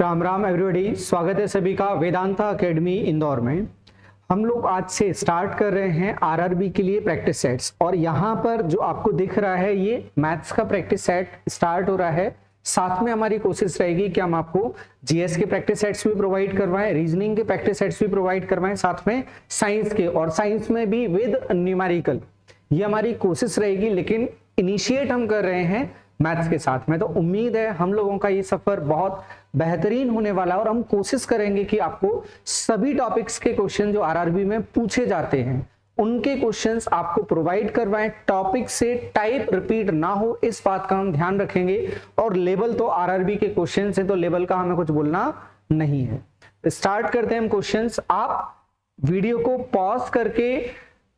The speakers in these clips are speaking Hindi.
राम राम एवरीबॉडी, स्वागत है सभी का वेदांता एकेडमी इंदौर में। हम लोग आज से स्टार्ट कर रहे हैं आरआरबी के लिए प्रैक्टिस सेट्स, और यहाँ पर जो आपको दिख रहा है ये मैथ्स का प्रैक्टिस सेट स्टार्ट हो रहा है। साथ में हमारी कोशिश रहेगी कि हम आपको जीएस के प्रैक्टिस सेट्स भी प्रोवाइड करवाएं, रीजनिंग के प्रैक्टिस सेट्स भी प्रोवाइड करवाएं, साथ में साइंस के, और साइंस में भी विद न्यूमेरिकल। ये हमारी कोशिश रहेगी, लेकिन इनिशिएट हम कर रहे हैं मैथ्स के साथ में। तो उम्मीद है हम लोगों का ये सफर बहुत बेहतरीन होने वाला है, और हम कोशिश करेंगे कि आपको सभी टॉपिक्स के क्वेश्चन जो आरआरबी में पूछे जाते हैं उनके क्वेश्चंस आपको प्रोवाइड करवाएं। टॉपिक से टाइप रिपीट ना हो, इस बात का हम ध्यान रखेंगे। और लेवल तो आरआरबी के क्वेश्चन से, तो लेवल का हमें कुछ बोलना नहीं है। स्टार्ट करते हैं हम क्वेश्चंस। आप वीडियो को पॉज करके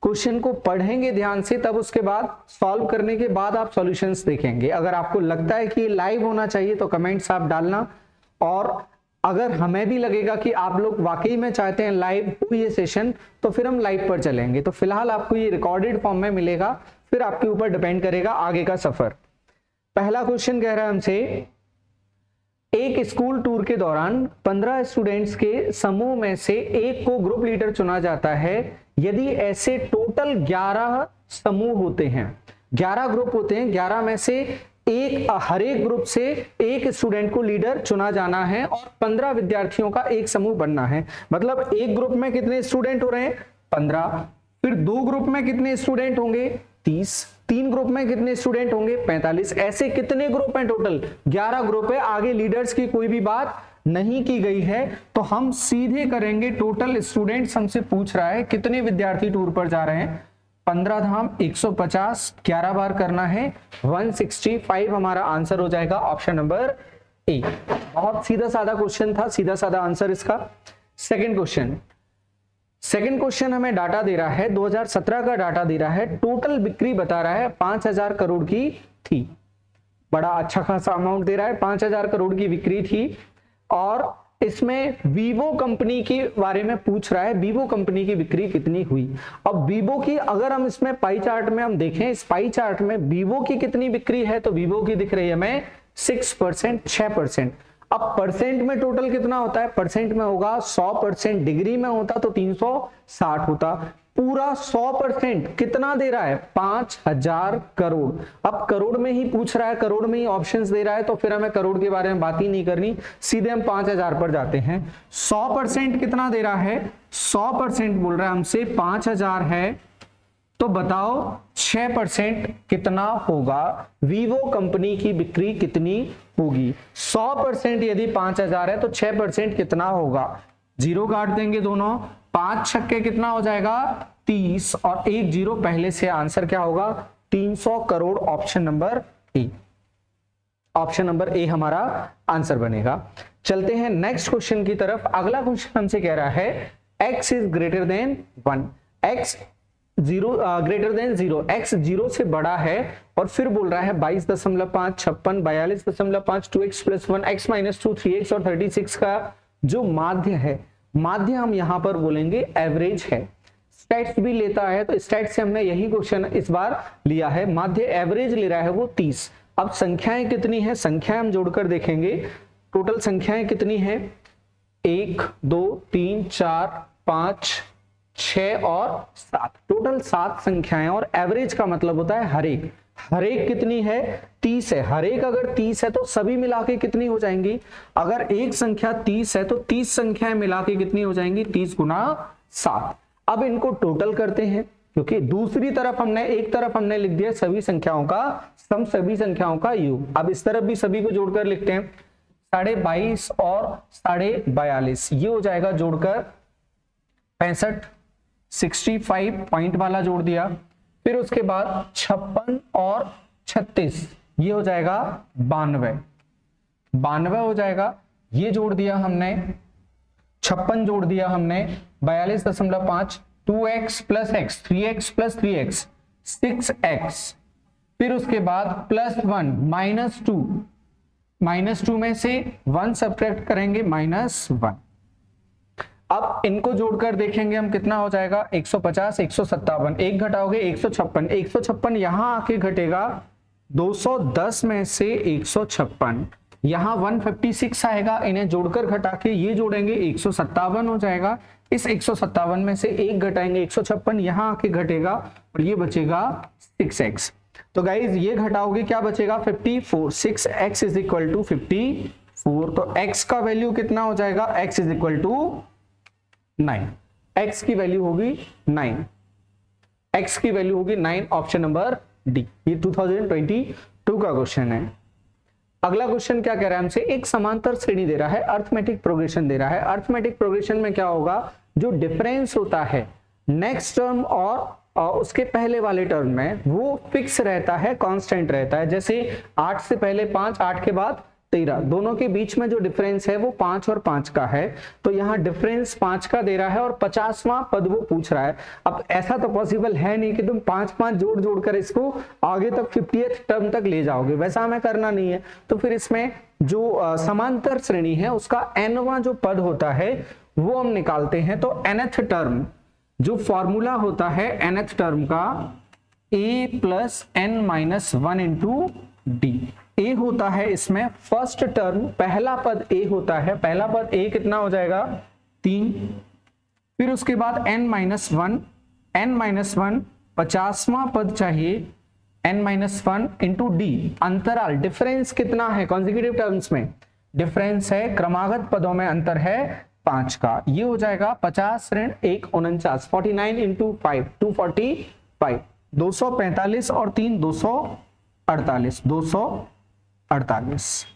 क्वेश्चन को पढ़ेंगे ध्यान से, तब उसके बाद सॉल्व करने के बाद आप सॉल्यूशंस देखेंगे। अगर आपको लगता है कि ये लाइव होना चाहिए तो कमेंट्स आप डालना, और अगर हमें भी लगेगा कि आप लोग वाकई में चाहते हैं लाइव हो ये सेशन, तो फिर हम लाइव पर चलेंगे। तो फिलहाल आपको ये रिकॉर्डेड फॉर्म में मिलेगा, फिर आपके ऊपर डिपेंड करेगा आगे का सफर। पहला क्वेश्चन कह रहा है हमसे, एक स्कूल टूर के दौरान 15 स्टूडेंट्स के समूह में से एक को ग्रुप लीडर चुना जाता है। यदि ऐसे टोटल 11 समूह होते हैं, 11 ग्रुप होते हैं, 11 में से हर एक ग्रुप से एक स्टूडेंट को लीडर चुना जाना है, और 15 विद्यार्थियों का एक समूह बनना है। मतलब एक ग्रुप में कितने स्टूडेंट हो रहे हैं? 15। फिर 2 ग्रुप में कितने स्टूडेंट होंगे? 30। 3 ग्रुप में कितने स्टूडेंट होंगे? 45। ऐसे कितने ग्रुप हैं? टोटल 11 ग्रुप है। आगे लीडर्स की कोई भी बात नहीं की गई है, तो हम सीधे करेंगे टोटल स्टूडेंट्स। हमसे पूछ रहा है कितने विद्यार्थी टूर पर जा रहे हैं। 15 धाम 150, 11 बार करना है, 165 हमारा आंसर हो जाएगा। Option number A. बहुत सीधा साधा क्वेश्चन था, सीधा साधा आंसर इसका। सेकंड क्वेश्चन हमें डाटा दे रहा है, 2017 का डाटा दे रहा है। टोटल बिक्री बता रहा है 5000 करोड़ की थी। बड़ा अच्छा खासा अमाउंट दे रहा है, 5000 करोड़ की बिक्री थी। और इसमें वीवो कंपनी के बारे में पूछ रहा है, वीवो कंपनी की बिक्री कितनी हुई। अब वीवो की अगर हम इसमें पाई चार्ट में हम देखें, इस पाई चार्ट में वीवो की कितनी बिक्री है, तो वीवो की दिख रही है हमें 6%, 6%। अब परसेंट में टोटल कितना होता है? परसेंट में होगा 100%, डिग्री में होता तो 360 होता। पूरा 100% कितना दे रहा है? 5000 करोड़। अब करोड़ में ही पूछ रहा है, करोड़ में ही ऑप्शंस दे रहा है, तो फिर हमें करोड़ के बारे में बात ही नहीं करनी, सीधे हम 5000 पर जाते हैं। 100% कितना दे रहा है? 100% बोल रहा है हमसे 5000 है, तो बताओ 6% कितना होगा? वीवो कंपनी की बिक्री कितनी होगी? 100% यदि 5000 है तो 6% कितना होगा? जीरो काट देंगे दोनों, 5 छक्के कितना हो जाएगा? 30, और 1 जीरो पहले से। आंसर क्या होगा? 300 crore. Option number A. Option number A हमारा आंसर बनेगा। चलते हैं नेक्स्ट क्वेश्चन की तरफ। अगला क्वेश्चन हमसे कह रहा है x is greater than 1, x greater than 0, x 0 से बड़ा है। और फिर बोल रहा है 22.5, 56, 42.5, 2x + 1, x - 2, 3x और 36 का जो माध्य है, माध्य हम यहां पर बोलेंगे एवरेज है। स्टैट्स भी लेता है, तो स्टैट्स से हमने यही क्वेश्चन इस बार लिया है। माध्य एवरेज ले रहा है वो 30। अब संख्याएं कितनी है? संख्याएं हम जोड़कर देखेंगे। टोटल संख्याएं कितनी है? 1, 2, 3, 4, 5, 6 और 7। टोटल 7 संख्याएं, और एवरेज का मतलब होता है हर एक। हर एक कितनी है? 30 है। हर एक अगर 30 है तो सभी मिला के कितनी हो जाएंगी? अगर एक संख्या 30 है तो 30 संख्याएं मिला के कितनी हो जाएंगी? 30 × 7। अब इनको टोटल करते हैं, क्योंकि दूसरी तरफ हमने, एक तरफ हमने लिख दिया सभी संख्याओं का सम, सभी संख्याओं का योग। अब इस तरफ भी सभी को जोड़कर लिखते हैं। 22.5 और 42.5 ये हो जाएगा जोड़कर 65। 65 पॉइंट वाला जोड़ दिया। फिर उसके बाद 56 और 36 ये हो जाएगा 92। 92 हो जाएगा। ये जोड़ दिया हमने, 56 जोड़ दिया हमने, 42.5, 2x + x, 3x + 3x, 6x। फिर उसके बाद +1 -2 में से 1 सब्ट्रैक्ट करेंगे, -1। अब इनको जोड़कर देखेंगे हम, कितना हो जाएगा? 150, 157, 1 घटाओगे 156, 156 यहां आके घटेगा 210 में से 156, यहाँ 156 आएगा, इन्हें जोड़कर घटा के ये जोड़ेंगे 157 हो जाएगा। इस 157 में से एक घटाएंगे 156, यहाँ आके घटेगा और ये बचेगा 6x। तो गाइज ये घटाओगे क्या बचेगा 54, 6x इज इक्वल टू 54। तो x का वैल्यू कितना हो जाएगा, x is equal to 9, x की वैल्यू होगी 9, x की वैल्यू होगी 9, ऑप्शन नंबर डी। ये 2022 का क्वेश्चन है। अगला क्वेश्चन क्या कह रहा है हमसे, एक समांतर श्रेणी दे रहा है, अर्थमेटिक प्रोग्रेशन दे रहा है। अर्थमेटिक प्रोग्रेशन में क्या होगा, जो डिफरेंस होता है नेक्स्ट टर्म और उसके पहले वाले टर्म में वो फिक्स रहता है, कांस्टेंट रहता है। जैसे 8 से पहले 5, 8 के बाद 13, दोनों के बीच में जो डिफरेंस है वो 5 और 5 का है। तो यहाँ डिफरेंस 5 का दे रहा है और 50वां पद वो पूछ रहा है। अब ऐसा तो पॉसिबल है नहीं कि तुम 5-5 जोड़ जोड़ कर इसको आगे तक 50th टर्म तक ले जाओगे, वैसा हमें करना नहीं है। तो फिर इसमें जो समांतर श्रेणी है उसका nवां जो पद होता है वो हम निकालते हैं। तो nth टर्म जो फॉर्मूला होता है nth टर्म का a plus n-1 into d. A होता है इसमें फर्स्ट टर्म, पहला पद ए होता है, पहला पद ए कितना हो जाएगा 3, फिर उसके बाद n-1, n-1 50वां पद चाहिए n-1 इंटू डी। अंतराल डिफरेंस कितना है कॉन्जिक्यूटिव टर्म्स में, डिफरेंस है क्रमागत पदों में अंतर है 5 का। ये हो जाएगा 50 ऋण 1 49, 49 इंटू 5 245, 245 और 3 248, 248।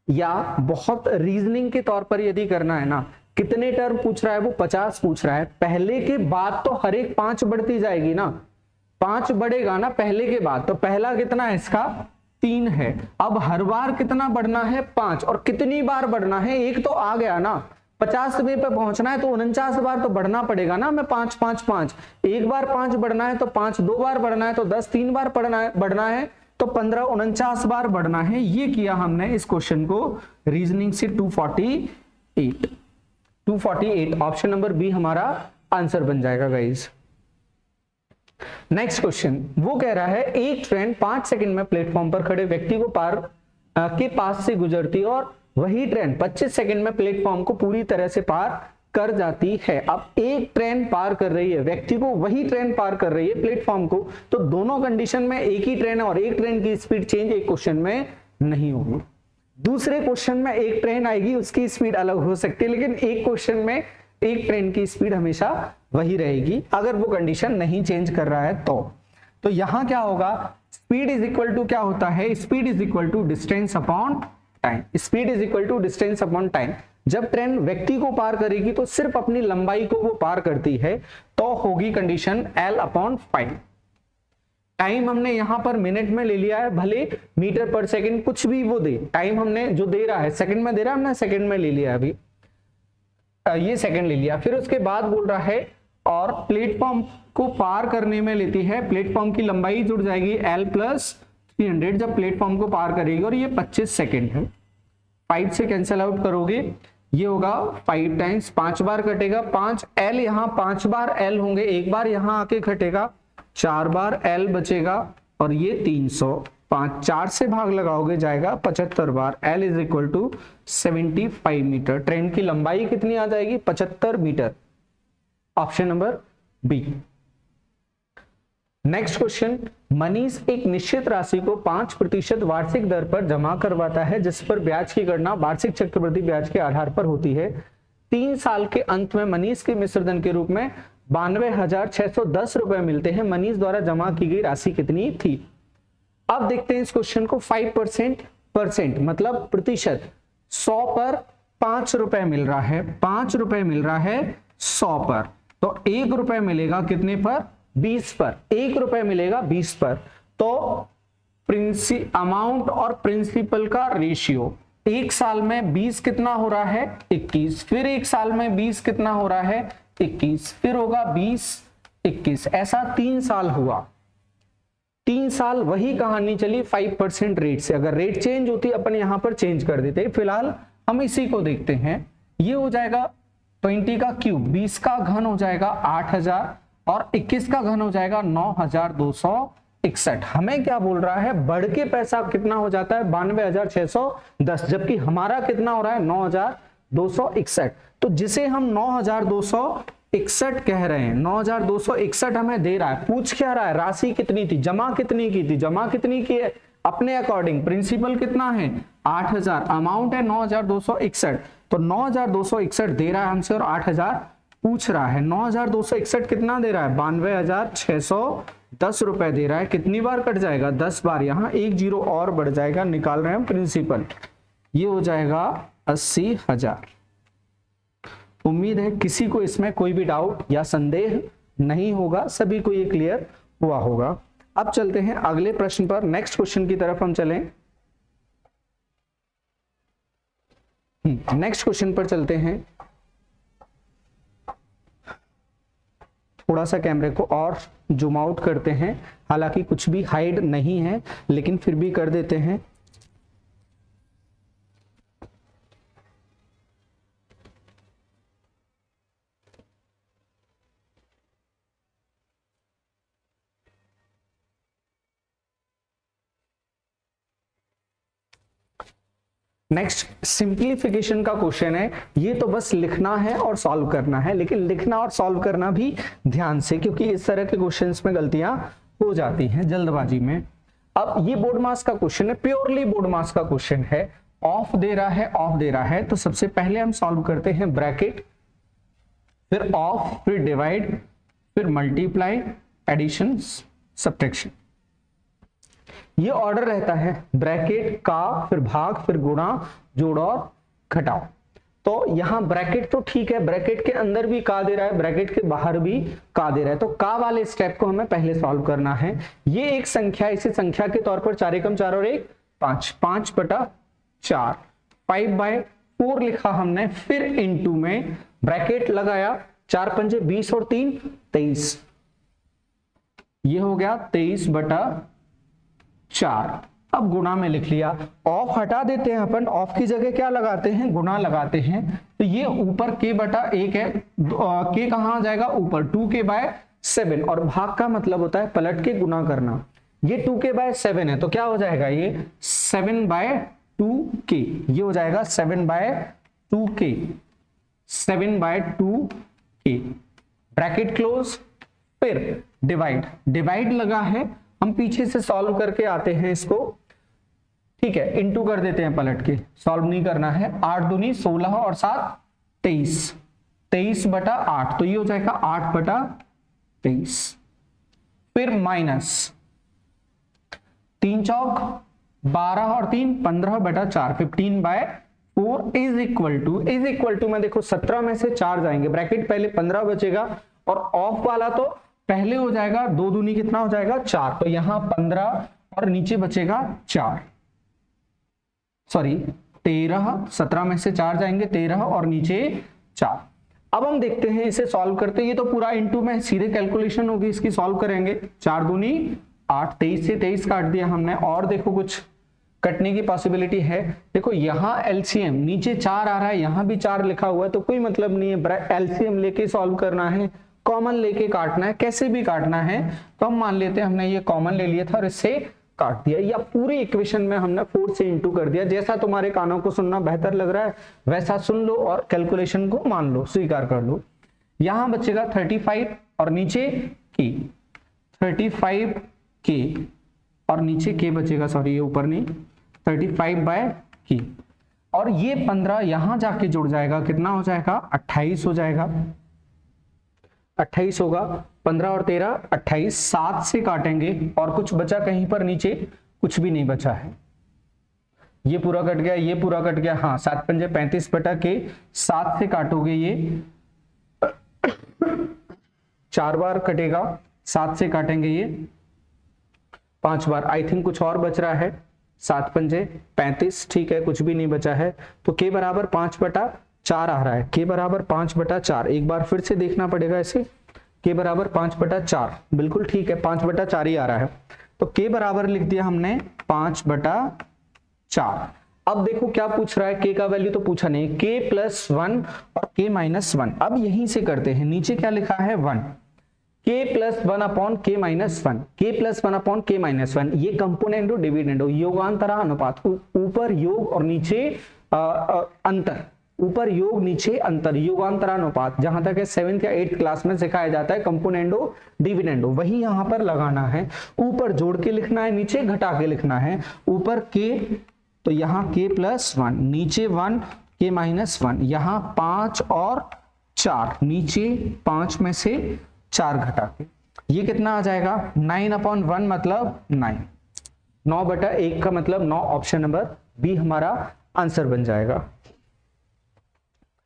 या बहुत रीजनिंग के तौर पर यदि करना है ना, कितने टर्म पूछ रहा है वो 50 पूछ रहा है, पहले के बाद तो हर एक 5 बढ़ती जाएगी ना, 5 बढ़ेगा ना पहले के बाद। तो पहला कितना है इसका 3 है, अब हर बार कितना बढ़ना है 5, और कितनी बार बढ़ना है, एक तो आ गया ना 50वें पे पहुंचना है तो 49 बार तो बढ़ना पड़ेगा ना। मैं 5 5 5, एक बार 5 बढ़ना है तो 5 2 बार बढ़ना है तो 10 3 बार बढ़ना है तो 15 49 बार बढ़ना है। ये किया हमने इस क्वेश्चन को रीजनिंग से 248 ऑप्शन नंबर बी हमारा आंसर बन जाएगा गाइस। नेक्स्ट क्वेश्चन वो कह रहा है, एक ट्रेन 5 सेकंड में प्लेटफॉर्म पर खड़े व्यक्ति को के पास से गुजरती और वही ट्रेन 25 सेकंड में प्लेटफॉर्म को पूरी तरह से पार कर जाती है। अब एक ट्रेन पार कर रही है, व्यक्ति को वही ट्रेन पार कर रही है प्लेटफॉर्म को, तो दोनों कंडीशन में एक ही ट्रेन है और एक ट्रेन की स्पीड चेंज एक क्वेश्चन में नहीं होगी। दूसरे क्वेश्चन में एक ट्रेन आएगी, उसकी स्पीड अलग हो सकती है, लेकिन एक क्वेश्चन में एक ट्रेन की स्पीड हमेशा वही रहेगी अगर वो कंडीशन नहीं चेंज कर रहा है तो यहां क्या होगा, स्पीड इज इक्वल टू क्या होता है, speed is equal to distance upon time. Speed is equal to distance upon time. जब ट्रेन व्यक्ति को पार करेगी तो सिर्फ अपनी लंबाई को वो पार करती है, तो होगी कंडीशन L अपॉन 5। टाइम हमने यहां पर मिनट में ले लिया है, भले मीटर पर सेकंड कुछ भी वो दे, टाइम हमने जो दे रहा है सेकंड में दे रहा है, हमने सेकंड में ले लिया अभी, ये सेकंड ले लिया। फिर उसके बाद बोल रहा है और प्लेटफॉर्म को पार करने में लेती है, प्लेटफॉर्म की लंबाई जुड़ जाएगी L प्लस 300 जब प्लेटफॉर्म को पार करेगी, और ये 25 सेकंड है। 5 से कैंसिल आउट करोगे, ये होगा 5 टाइम्स 5 बार कटेगा 5 L, यहाँ 5 बार L होंगे, एक बार यहाँ आके घटेगा 4 बार L बचेगा, और ये 300, 5 4 से भाग लगाओगे जाएगा 75 बार। L is equal to 75 metre. Train की लंबाई कितनी आ जाएगी 75 metre, option number B. Next question, Manish एक निश्चित राशि को 5% वार्षिक दर पर जमा करवाता है जिस पर ब्याज की गणना वार्षिक चक्रवृद्धि ब्याज के आधार पर होती है। 3 साल के अंत में मनीष के मिश्रधन के रूप में 92,610 रुपए मिलते हैं। मनीष द्वारा जमा की गई राशि कितनी थी। अब देखते हैं इस क्वेश्चन को। 5% मतलब प्रतिशत, 100 पर 5 रुपए मिल रहा है, 5 रुपए मिल रहा है 100 पर, तो 1 रुपए मिलेगा कितने पर 20 पर, 1 रुपए मिलेगा 20 पर। तो अमाउंट और प्रिंसिपल का रेशियो, एक साल में 20 कितना हो रहा है 21, फिर एक साल में 20 कितना हो रहा है 21, फिर होगा 20 21, ऐसा 3 साल हुआ। 3 साल वही कहानी चली 5% रेट से। अगर रेट चेंज होती अपन यहां पर चेंज कर देते, फिलहाल हम इसी को देखते हैं। ये हो जाएगा 20 का क्यूब, 20 का घन हो जाएगा 8000 और 21 का घन हो जाएगा 9200 261। हमें क्या बोल रहा है, बढ़ के पैसा कितना हो जाता है 92,610, जबकि हमारा कितना हो रहा है 9,261। तो जिसे हम 9,261 कह रहे हैं, 9,261 हमें दे रहा है, पूछ क्या रहा है, राशि कितनी थी, जमा कितनी की थी, जमा कितनी की है अपने अकॉर्डिंग, प्रिंसिपल कितना है 8,000, अमाउंट है 9,261। तो 9,261 दे रहा है हमसे और 8,000 पूछ रहा है। 9,261 कितना दे रहा है 92,610 रुपए दे रहा है। कितनी बार कट जाएगा 10 बार, यहाँ एक जीरो और बढ़ जाएगा, निकाल रहे हैं हम प्रिंसिपल, ये हो जाएगा 80,000। उम्मीद है किसी को इसमें कोई भी डाउट या संदेह नहीं होगा, सभी को ये क्लियर हुआ होगा। अब चलते हैं अगले प्रश्न पर, नेक्स्ट क्वेश्चन की तरफ हम चलें। नेक्स्ट क्वेश्चन पर चलते हैं। थोड़ा सा कैमरे को और जूम आउट करते हैं, हालांकि कुछ भी हाइड नहीं है लेकिन फिर भी कर देते हैं। नेक्स्ट सिंप्लीफिकेशन का क्वेश्चन है। ये तो बस लिखना है और सॉल्व करना है, लेकिन लिखना और सॉल्व करना भी ध्यान से, क्योंकि इस तरह के क्वेश्चंस में गलतियां हो जाती हैं जल्दबाजी में। अब ये बोर्ड मास का क्वेश्चन है, प्योरली बोर्ड मास का क्वेश्चन है। ऑफ दे रहा है, ऑफ दे रहा है, तो सबसे पहले हम सॉल्व करते हैं ब्रैकेट, फिर ऑफ, फिर डिवाइड, फिर मल्टीप्लाई, एडिशन, सब्ट्रैक्शन। ये ऑर्डर रहता है, ब्रैकेट का, फिर भाग, फिर गुणा, जोड़ और घटाओ। तो यहां ब्रैकेट तो ठीक है, ब्रैकेट के अंदर भी का दे रहा है, ब्रैकेट के बाहर भी का दे रहा है, तो का वाले स्टेप को हमें पहले सॉल्व करना है। ये एक संख्या, इसी संख्या के तौर पर 4 एकम 4 और 1 5, 5/4, 5/4 लिखा हमने, फिर इनटू में ब्रैकेट लगाया, 4 पंजे 20 और 3 23, ये हो गया 23/4। अब गुणा में लिख लिया, ऑफ हटा देते हैं अपन, ऑफ की जगह क्या लगाते हैं, गुणा लगाते हैं। तो ये ऊपर k/1 है, k कहां आ जाएगा ऊपर, 2k/7, और भाग का मतलब होता है पलट के गुणा करना। ये 2k/7 है तो क्या हो जाएगा, ये 7/2k, ये हो जाएगा 7/2k, 7/2k, ब्रैकेट क्लोज, फिर डिवाइड, डिवाइड लगा है, हम पीछे से सॉल्व करके आते हैं इसको, ठीक है, इनटू कर देते हैं पलट के, सॉल्व नहीं करना है। 8 दूनी 16 और 7 23, 23/8, तो ये हो जाएगा 8/23, फिर माइनस 3 चौक 12 और 3 15/4, 15/4 इज इक्वल टू में देखो 17 में से 4 जाएंगे, ब्रैकेट पहले 15 बचेगा, और ऑफ वाला तो पहले हो जाएगा, 2 दूनी कितना हो जाएगा 4, तो यहां 15 और नीचे बचेगा 4, सॉरी 13, 17 में से 4 जाएंगे 13 और नीचे 4। अब हम देखते हैं इसे सॉल्व करते हैं, ये तो पूरा इनटू में सीधे कैलकुलेशन होगी इसकी, सॉल्व करेंगे, 4 दूनी 8, 23 से 23 काट दिया हमने, और देखो कुछ कटने की पॉसिबिलिटी है। देखो यहां एलसीएम नीचे 4 आ रहा है, यहां भी 4 लिखा हुआ है, तो कोई मतलब नहीं है, एलसीएम लेके सॉल्व करना है, कॉमन लेके काटना है, कैसे भी काटना है। तो हम मान लेते हैं हमने ये कॉमन ले लिया था और इससे काट दिया, या पूरी इक्वेशन में हमने 4 से इंटू कर दिया। जैसा तुम्हारे कानों को सुनना बेहतर लग रहा है वैसा सुन लो और कैलकुलेशन को मान लो, स्वीकार कर लो। यहां बचेगा 35 और नीचे के, 35k और नीचे के बचेगा, सॉरी ये ऊपर नहीं, 35/k, और ये 15 यहां जाके जुड़ जाएगा, कितना हो जाएगा 28 हो जाएगा, 28 होगा, 15 और 13 28, 7 से काटेंगे, और कुछ बचा कहीं पर नीचे, कुछ भी नहीं बचा है, ये पूरा कट गया, ये पूरा कट गया, हाँ 7 पंजे 35/k, 7 से काटोगे ये 4 बार कटेगा, 7 से काटेंगे ये 5 बार, आई थिंक कुछ और बच रहा है, 7 पंजे 35, ठीक है कुछ भी नहीं बचा है, तो k बराबर 5/4 आ रहा है, k बराबर 5/4, एक बार फिर से देखना पड़ेगा इसे, k बराबर 5/4, बिल्कुल ठीक है 5/4 ही आ रहा है, तो k बराबर लिख दिया हमने 5/4। अब देखो क्या पूछ रहा है, k का वैल्यू तो पूछा नहीं, k+1 और k-1, अब यहीं से करते हैं, नीचे क्या लिखा है 1, k plus 1 upon k minus 1, k plus 1 upon k minus 1, ये कंपोनेंट और डिविडेंड हो, योगांतरा अनुपात, ऊपर योग और नीचे अंतर, ऊपर योग नीचे अंतर, योगांतरानुपात, जहां तक है 7th या 8th क्लास में सिखाया जाता है कंपोनेंडो डिविडेंडो, वही यहां पर लगाना है, ऊपर जोड़ के लिखना है, नीचे घटा के लिखना है, ऊपर k तो यहाँ k प्लस 1, नीचे 1 k माइनस 1, यहाँ 5 और 4, नीचे 5 में से 4 घटा के, ये कितना आ जाएगा 9 अपॉन 1 मतलब 9, 9/1 का मतलब 9, ऑप्शन नंबर बी हमारा आंसर बन जाएगा।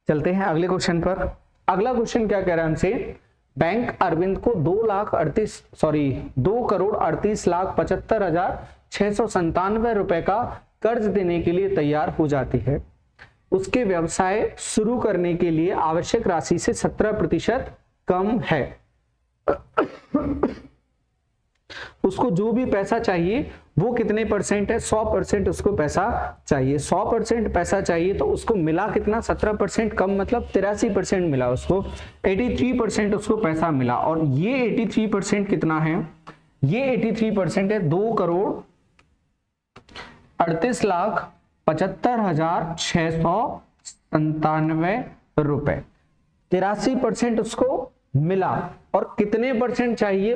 चलते हैं अगले क्वेश्चन पर। अगला क्वेश्चन क्या कह रहा है हमसे, बैंक अरविंद को 2,38,75,697 रुपए का कर्ज देने के लिए तैयार हो जाती है। उसके व्यवसाय शुरू करने के लिए आवश्यक राशि से 17% कम है। उसको जो भी पैसा चाहिए वो कितने परसेंट है, 100% उसको पैसा चाहिए, 100% पैसा चाहिए, तो उसको मिला कितना, 17% कम मतलब 83% मिला उसको, 83% उसको पैसा मिला, और ये 83% कितना है, ये 83% है 2,38,75,697 रुपए, 83% उसको मिला, और कितने परसेंट चाहिए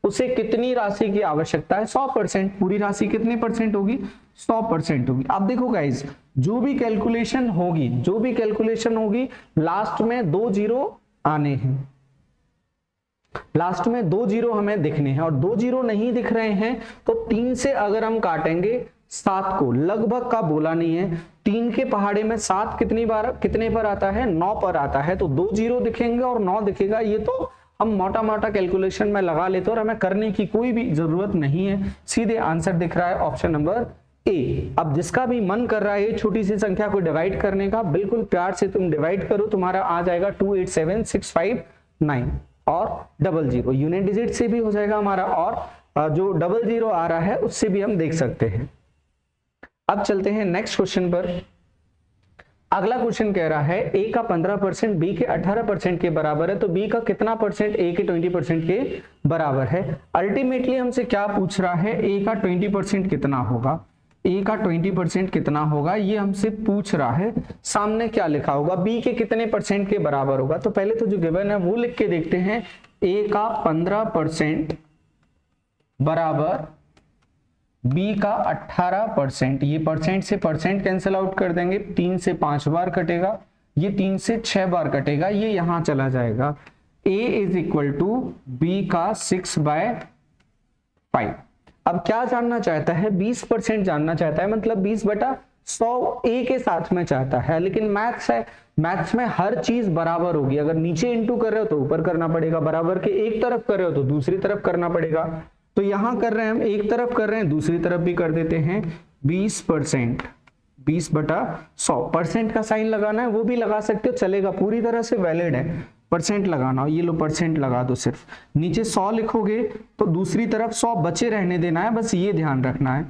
उसे कितनी राशि की आवश्यकता है, 100%, पूरी राशि कितने परसेंट होगी, 100% होगी। अब देखो गाइज, जो भी कैलकुलेशन होगी लास्ट में 2 जीरो आने हैं, लास्ट में 2 जीरो हमें दिखने हैं, और 2 जीरो नहीं दिख रहे हैं तो 3 से अगर हम काटेंगे 7 को, लगभग का बोला नहीं है, 3 के पहाड़े में 7 कितने पर आता है, 9 पर आता है, तो 2 जीरो दिखेंगे और 9 दिखेगा, ये तो हम मोटा मोटा कैलकुलेशन में लगा लेते और हमें करने की कोई भी जरूरत नहीं है, सीधे आंसर दिख रहा है ऑप्शन नंबर ए। अब जिसका भी मन कर रहा है ये छोटी सी संख्या को डिवाइड करने का, बिल्कुल प्यार से तुम डिवाइड करो, तुम्हारा आ जाएगा 287,659 और 00, यूनिट डिजिट से भी हो जाएगा हमारा, और जो 00 आ रहा है उससे भी हम देख सकते हैं। अब चलते हैं नेक्स्ट क्वेश्चन पर। अगला क्वेश्चन कह रहा है ए का 15% बी के 18% के बराबर है, तो बी का कितना परसेंट ए के 20% के बराबर है। अल्टीमेटली हमसे क्या पूछ रहा है, ए का 20% कितना होगा, ए का 20% कितना होगा ये हमसे पूछ रहा है। सामने क्या लिखा होगा, बी के कितने परसेंट के बराबर होगा, तो पहले तो जो गिवन है वो लिख के देखते हैं, ए का 15% बराबर बी का 18%, ये परसेंट से परसेंट कैंसिल आउट कर देंगे, 3 से 5 बार कटेगा, ये 3 से 6 बार कटेगा, ये यहां चला जाएगा। a is equal to B का 6/5। अब क्या जानना चाहता है, 20% जानना चाहता है, मतलब 20/100 a के साथ में चाहता है, लेकिन मैथ्स है, मैथ्स में हर चीज बराबर होगी, अगर नीचे इंटू कर रहे हो तो ऊपर करना पड़ेगा, बराबर के एक तरफ कर रहे हो तो दूसरी तरफ करना पड़ेगा, तो यहां कर रहे हैं हम एक तरफ कर रहे हैं, दूसरी तरफ भी कर देते हैं। 20%, 20/100, परसेंट का साइन लगाना है वो भी लगा सकते हो, चलेगा, पूरी तरह से वैलिड है, परसेंट लगाना, ये लो परसेंट लगा दो, सिर्फ नीचे 100 लिखोगे तो दूसरी तरफ 100 बचे रहने देना है, बस ये ध्यान रखना है।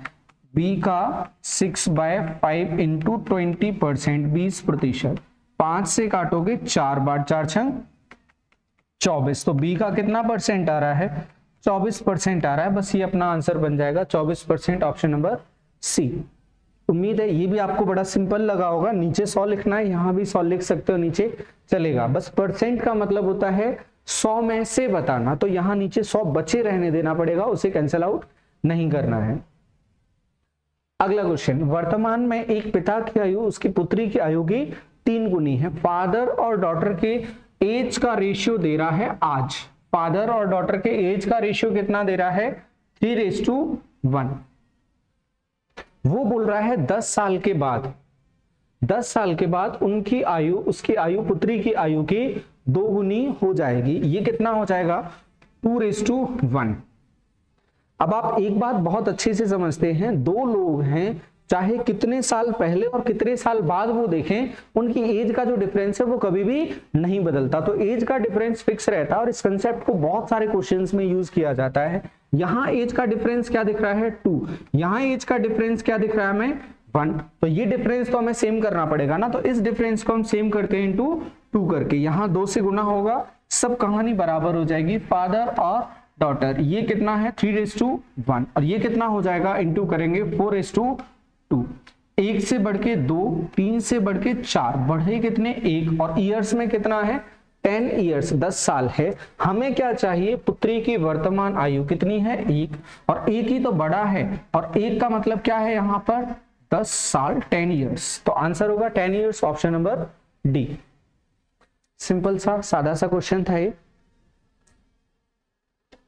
बी का 6/5 इंटू 20%, 20%, 5 से काटोगे 4 बार, 4 छंग 24, तो बी का कितना परसेंट आ रहा है, 24% आ रहा है, बस ये अपना आंसर बन जाएगा 24%, ऑप्शन नंबर सी। उम्मीद है ये भी आपको बड़ा सिंपल लगा होगा, नीचे 100 लिखना है, यहां भी 100 लिख सकते हो, नीचे चलेगा, बस परसेंट का मतलब होता है 100 में से बताना, तो यहां नीचे 100 बचे रहने देना पड़ेगा, उसे कैंसिल आउट नहीं करना है। अगला क्वेश्चन, वर्तमान में एक पिता की आयु उसकी पुत्री की आयु की 3 गुनी है, फादर और डॉटर के एज का रेशियो दे रहा है आज, फादर और डॉटर के एज का रेशियो कितना दे रहा है, 3:1। वो बोल रहा है 10 साल के बाद, 10 साल के बाद उनकी आयु, उसकी आयु, पुत्री की आयु की 2 गुनी हो जाएगी, ये कितना हो जाएगा, 2:1। अब आप एक बात बहुत अच्छे से समझते हैं, 2 लोग हैं, चाहे कितने साल पहले और कितने साल बाद वो देखें, उनकी एज का जो डिफरेंस है वो कभी भी नहीं बदलता, तो एज का डिफरेंस फिक्स रहता है, और इस कंसेप्ट को बहुत सारे क्वेश्चंस में यूज किया जाता है। यहां एज का डिफरेंस क्या दिख रहा है, 2, यहां एज का डिफरेंस क्या दिख रहा है हमें, 1, तो ये डिफरेंस तो हमें सेम करना पड़ेगा ना, तो इस डिफरेंस को हम सेम करते हैं इंटू 2 करके, यहां 2 से गुना होगा, सब कहानी बराबर हो जाएगी, फादर और डॉटर। ये कितना है 3:1 और ये कितना हो जाएगा इंटू करेंगे 4:2। 1 से बढ़ के 2, 3 से बढ़ के 4, बढ़े कितने 1 और ईयर्स में कितना है 10 ईयर्स 10 साल है। हमें क्या चाहिए, पुत्री की वर्तमान आयु कितनी है 1 और 1 ही तो बड़ा है और 1 का मतलब क्या है यहाँ पर 10 साल 10 ईयर्स। तो आंसर होगा 10 years, option number D. Simple सा सादा सा क्वेश्चन था ये।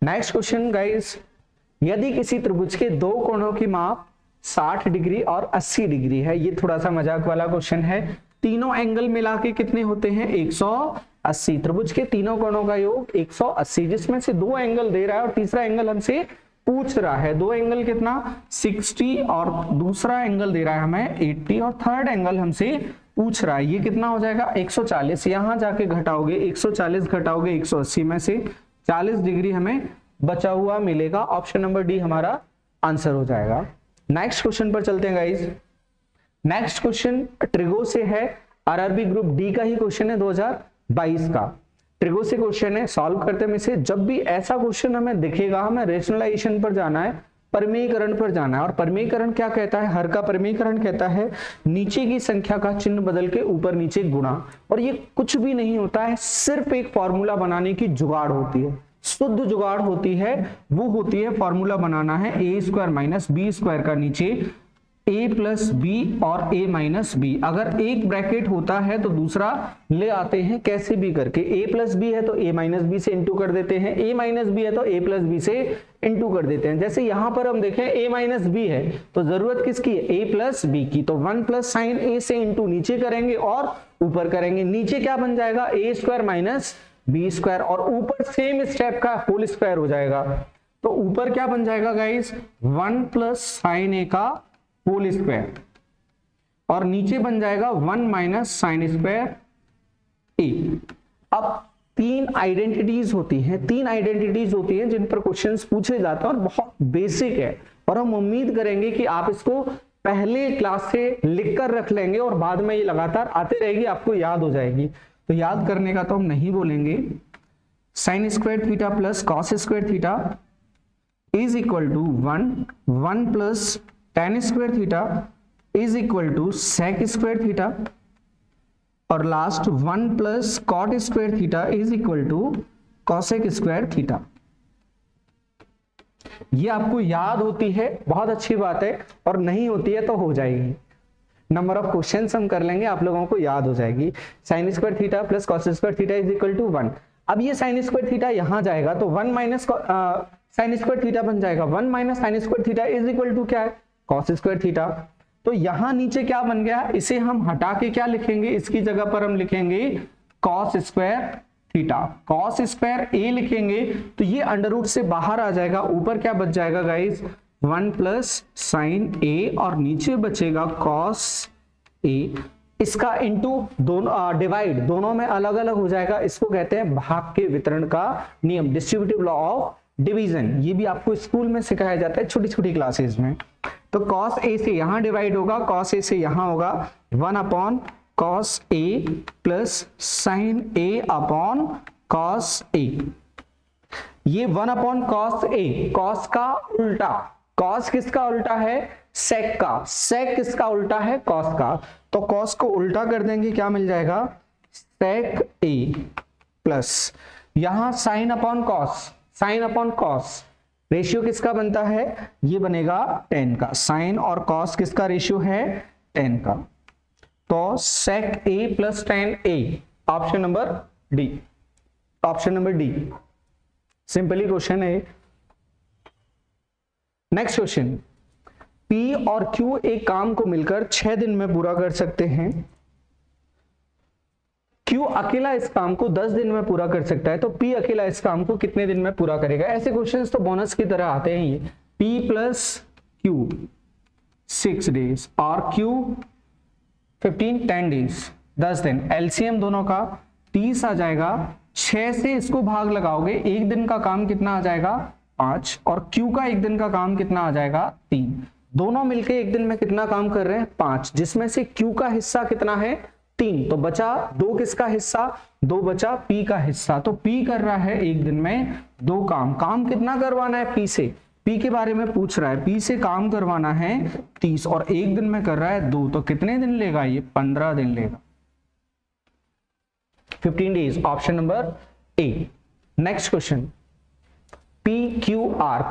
नेक्स्ट क्वेश्चन गाइस, यदि किसी त्रिभुज के दो कोणों की माप 60 डिग्री और 80 डिग्री है, ये थोड़ा सा मजाक वाला क्वेश्चन है। तीनों एंगल मिला के कितने होते हैं 180। त्रिभुज के तीनों कोणों का योग 180, जिसमें से दो एंगल दे रहा है और तीसरा एंगल हमसे पूछ रहा है। दो एंगल कितना 60 और दूसरा एंगल दे रहा है हमें 80 और थर्ड एंगल हमसे पूछ रहा है। ये कितना हो जाएगा 140। यहां जाके घटाओगे 140 घटाओगे 180 में से 40 डिग्री हमें बचा हुआ मिलेगा। ऑप्शन नंबर डी हमारा आंसर हो जाएगा। नेक्स्ट क्वेश्चन पर चलते हैं गाइज। नेक्स्ट क्वेश्चन ट्रिगो से है, आरआरबी ग्रुप डी का ही क्वेश्चन है 2022 का। ट्रिगो से क्वेश्चन है, सॉल्व करते में से जब भी ऐसा क्वेश्चन हमें दिखेगा हमें रेशनलाइजेशन पर जाना है, परमीकरण पर जाना है। और परमीकरण क्या कहता है, हर का परमीकरण कहता है नीचे की संख्या का चिन्ह बदल के ऊपर नीचे गुणा। और ये कुछ भी नहीं होता है, सिर्फ एक फॉर्मूला बनाने की जुगाड़ होती है, शुद्ध जुगाड़ होती है। वो होती है फॉर्मूला बनाना है a² माइनस b² का नीचे a प्लस बी और a माइनस बी। अगर एक ब्रैकेट होता है तो दूसरा ले आते हैं कैसे भी करके। a प्लस बी है तो a माइनस बी से इंटू कर देते हैं, a माइनस बी है तो a प्लस बी से इंटू कर देते हैं। जैसे यहां पर हम देखें a माइनस बी है तो जरूरत किसकी है a प्लस बी की, तो 1 प्लस साइन a से इंटू नीचे करेंगे और ऊपर करेंगे। नीचे क्या बन जाएगा a² माइनस b² और ऊपर सेम स्टेप का होल स्क्वायर हो जाएगा। तो ऊपर क्या बन जाएगा गाइस 1 प्लस साइन a का होल स्क्वायर और नीचे बन जाएगा 1 माइनस साइन स्क्वायर a। अब तीन आइडेंटिटीज होती हैं, जिन पर क्वेश्चंस पूछे जाते हैं और बहुत बेसिक है और हम उम्मीद करेंगे कि आप इसको पहले क्लास से लिख कर रख लेंगे और बाद में ये लगातार आते रहेगी, आपको याद हो जाएगी। तो याद करने का तो हम नहीं बोलेंगे। Sine square theta plus cos square theta is equal to 1 plus tan square theta is equal to sec square theta और last 1 plus cot square theta is equal to cosec square theta. ये आपको याद होती है, बहुत अच्छी बात है, और नहीं होती है तो हो जाएगी। नंबर ऑफ क्वेश्चंस हम कर लेंगे, आप लोगों को याद हो जाएगी। Sine square theta plus cos square theta is equal to 1। अब ये साइन स्क्वायर थीटा यहां जाएगा तो 1 माइनस साइन स्क्वायर थीटा बन जाएगा 1 minus sine square theta is equal to क्या है कॉस स्क्वायर थीटा। तो यहां नीचे क्या बन गया, इसे हम हटा के क्या लिखेंगे, इसकी जगह पर हम लिखेंगे cos square theta, cos square a लिखेंगे तो ये अंडर रूट से बाहर आ जाएगा। ऊपर क्या बच जाएगा गाइस 1 प्लस साइन a और नीचे बचेगा कॉस a। इसका इंटू दोनों डिवाइड दोनों में अलग अलग हो जाएगा। इसको कहते हैं भाग के वितरण का नियम, डिस्ट्रीब्यूटिव लॉ ऑफ डिवीजन। ये भी आपको स्कूल में सिखाया जाता है छोटी छोटी क्लासेस में। तो कॉस a से यहां डिवाइड होगा, कॉस a से यहां होगा 1 upon cos a plus sign a upon cos a। ये 1 अपॉन कॉस a, कॉस का उल्टा, कॉस किसका उल्टा है सेक का, सेक किसका उल्टा है कॉस का। तो कॉस को उल्टा कर देंगे, क्या मिल जाएगा सेक a प्लस यहां sine upon cos, sine upon cos ratio किसका बनता है, ये बनेगा tan का। साइन और कॉस किसका रेशियो है tan का। तो sec a plus tan a, option number D, option number D. Simply question है। नेक्स्ट क्वेश्चन, P और Q एक काम को मिलकर 6 दिन में पूरा कर सकते हैं। Q अकेला इस काम को 10 दिन में पूरा कर सकता है, तो P अकेला इस काम को कितने दिन में पूरा करेगा। ऐसे क्वेश्चंस तो बोनस की तरह आते हैं। ये P प्लस Q 6 डेज और Q 15 10 डेज 10 दिन। एलसीएम दोनों का 30 आ जाएगा। 6 से इसको भाग लगाओगे, एक दिन का काम कितना आ जाएगा 5 और Q का एक दिन का काम कितना आ जाएगा 3। दोनों मिलके एक दिन में कितना काम कर रहे हैं 5, जिसमें से Q का हिस्सा कितना है 3, तो बचा 2 किसका हिस्सा, 2 बचा पी का हिस्सा। तो पी कर रहा है एक दिन में 2 काम कितना करवाना है पी से, पी के बारे में पूछ रहा है, पी से काम करवाना है 30 और एक दिन में कर रहा है 2, तो कितने दिन लेगा ये, 15 दिन लेगा, 15 days, option number A. Next question, PQR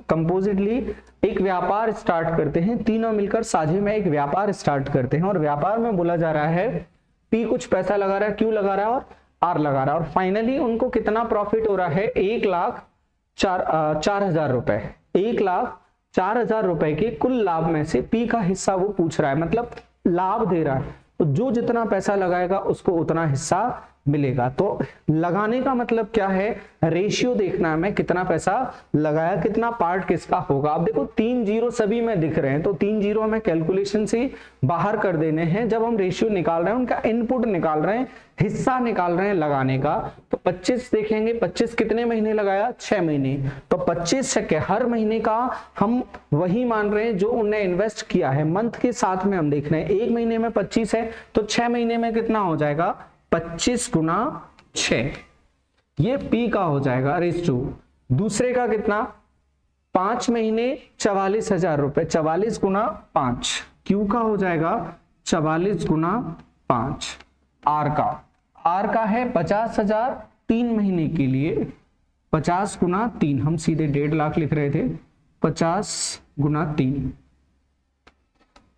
कंपोजिटली एक व्यापार स्टार्ट करते हैं, तीनों मिलकर साझे में एक व्यापार स्टार्ट करते हैं और व्यापार में बोला जा रहा है P कुछ पैसा लगा रहा है, Q लगा रहा है और R लगा रहा है और फाइनली उनको कितना प्रॉफिट हो रहा है, 1,04,000 रुपए, 1,04,000 रुपए के कुल लाभ में से P का हिस्सा वो पूछ रहा है, मतलब लाभ दे रहा है, तो जो जितना पैसा लगाएगा उसको उतना हिस्सा मिलेगा। तो लगाने का मतलब क्या है, रेशियो देखना है, मैं कितना पैसा लगाया, कितना पार्ट किसका होगा। अब देखो 3 जीरो सभी में दिख रहे हैं, तो 3 जीरो हमें कैलकुलेशन से बाहर कर देने हैं। जब हम रेशियो निकाल रहे हैं, उनका इनपुट निकाल रहे हैं, हिस्सा निकाल रहे हैं लगाने का, तो 25 देखेंगे, 25 कितने महीने लगाया, 6 महीने, तो 25 टके हर महीने का हम वही मान रहे हैं जो उन्हें इन्वेस्ट किया है, मंथ के साथ में हम देख रहे हैं, एक महीने में 25 है तो 6 महीने में कितना हो जाएगा, 25 गुना 6, ये P का हो जाएगा रेशियो। दूसरे का कितना, 5 महीने 44,000 रुपए, 44 गुना 5, Q का हो जाएगा 44 गुना 5, R का है 50,000 3 महीने के लिए, 50 गुना 3, हम सीधे 1.5 लाख लिख रहे थे, 50 गुना 3,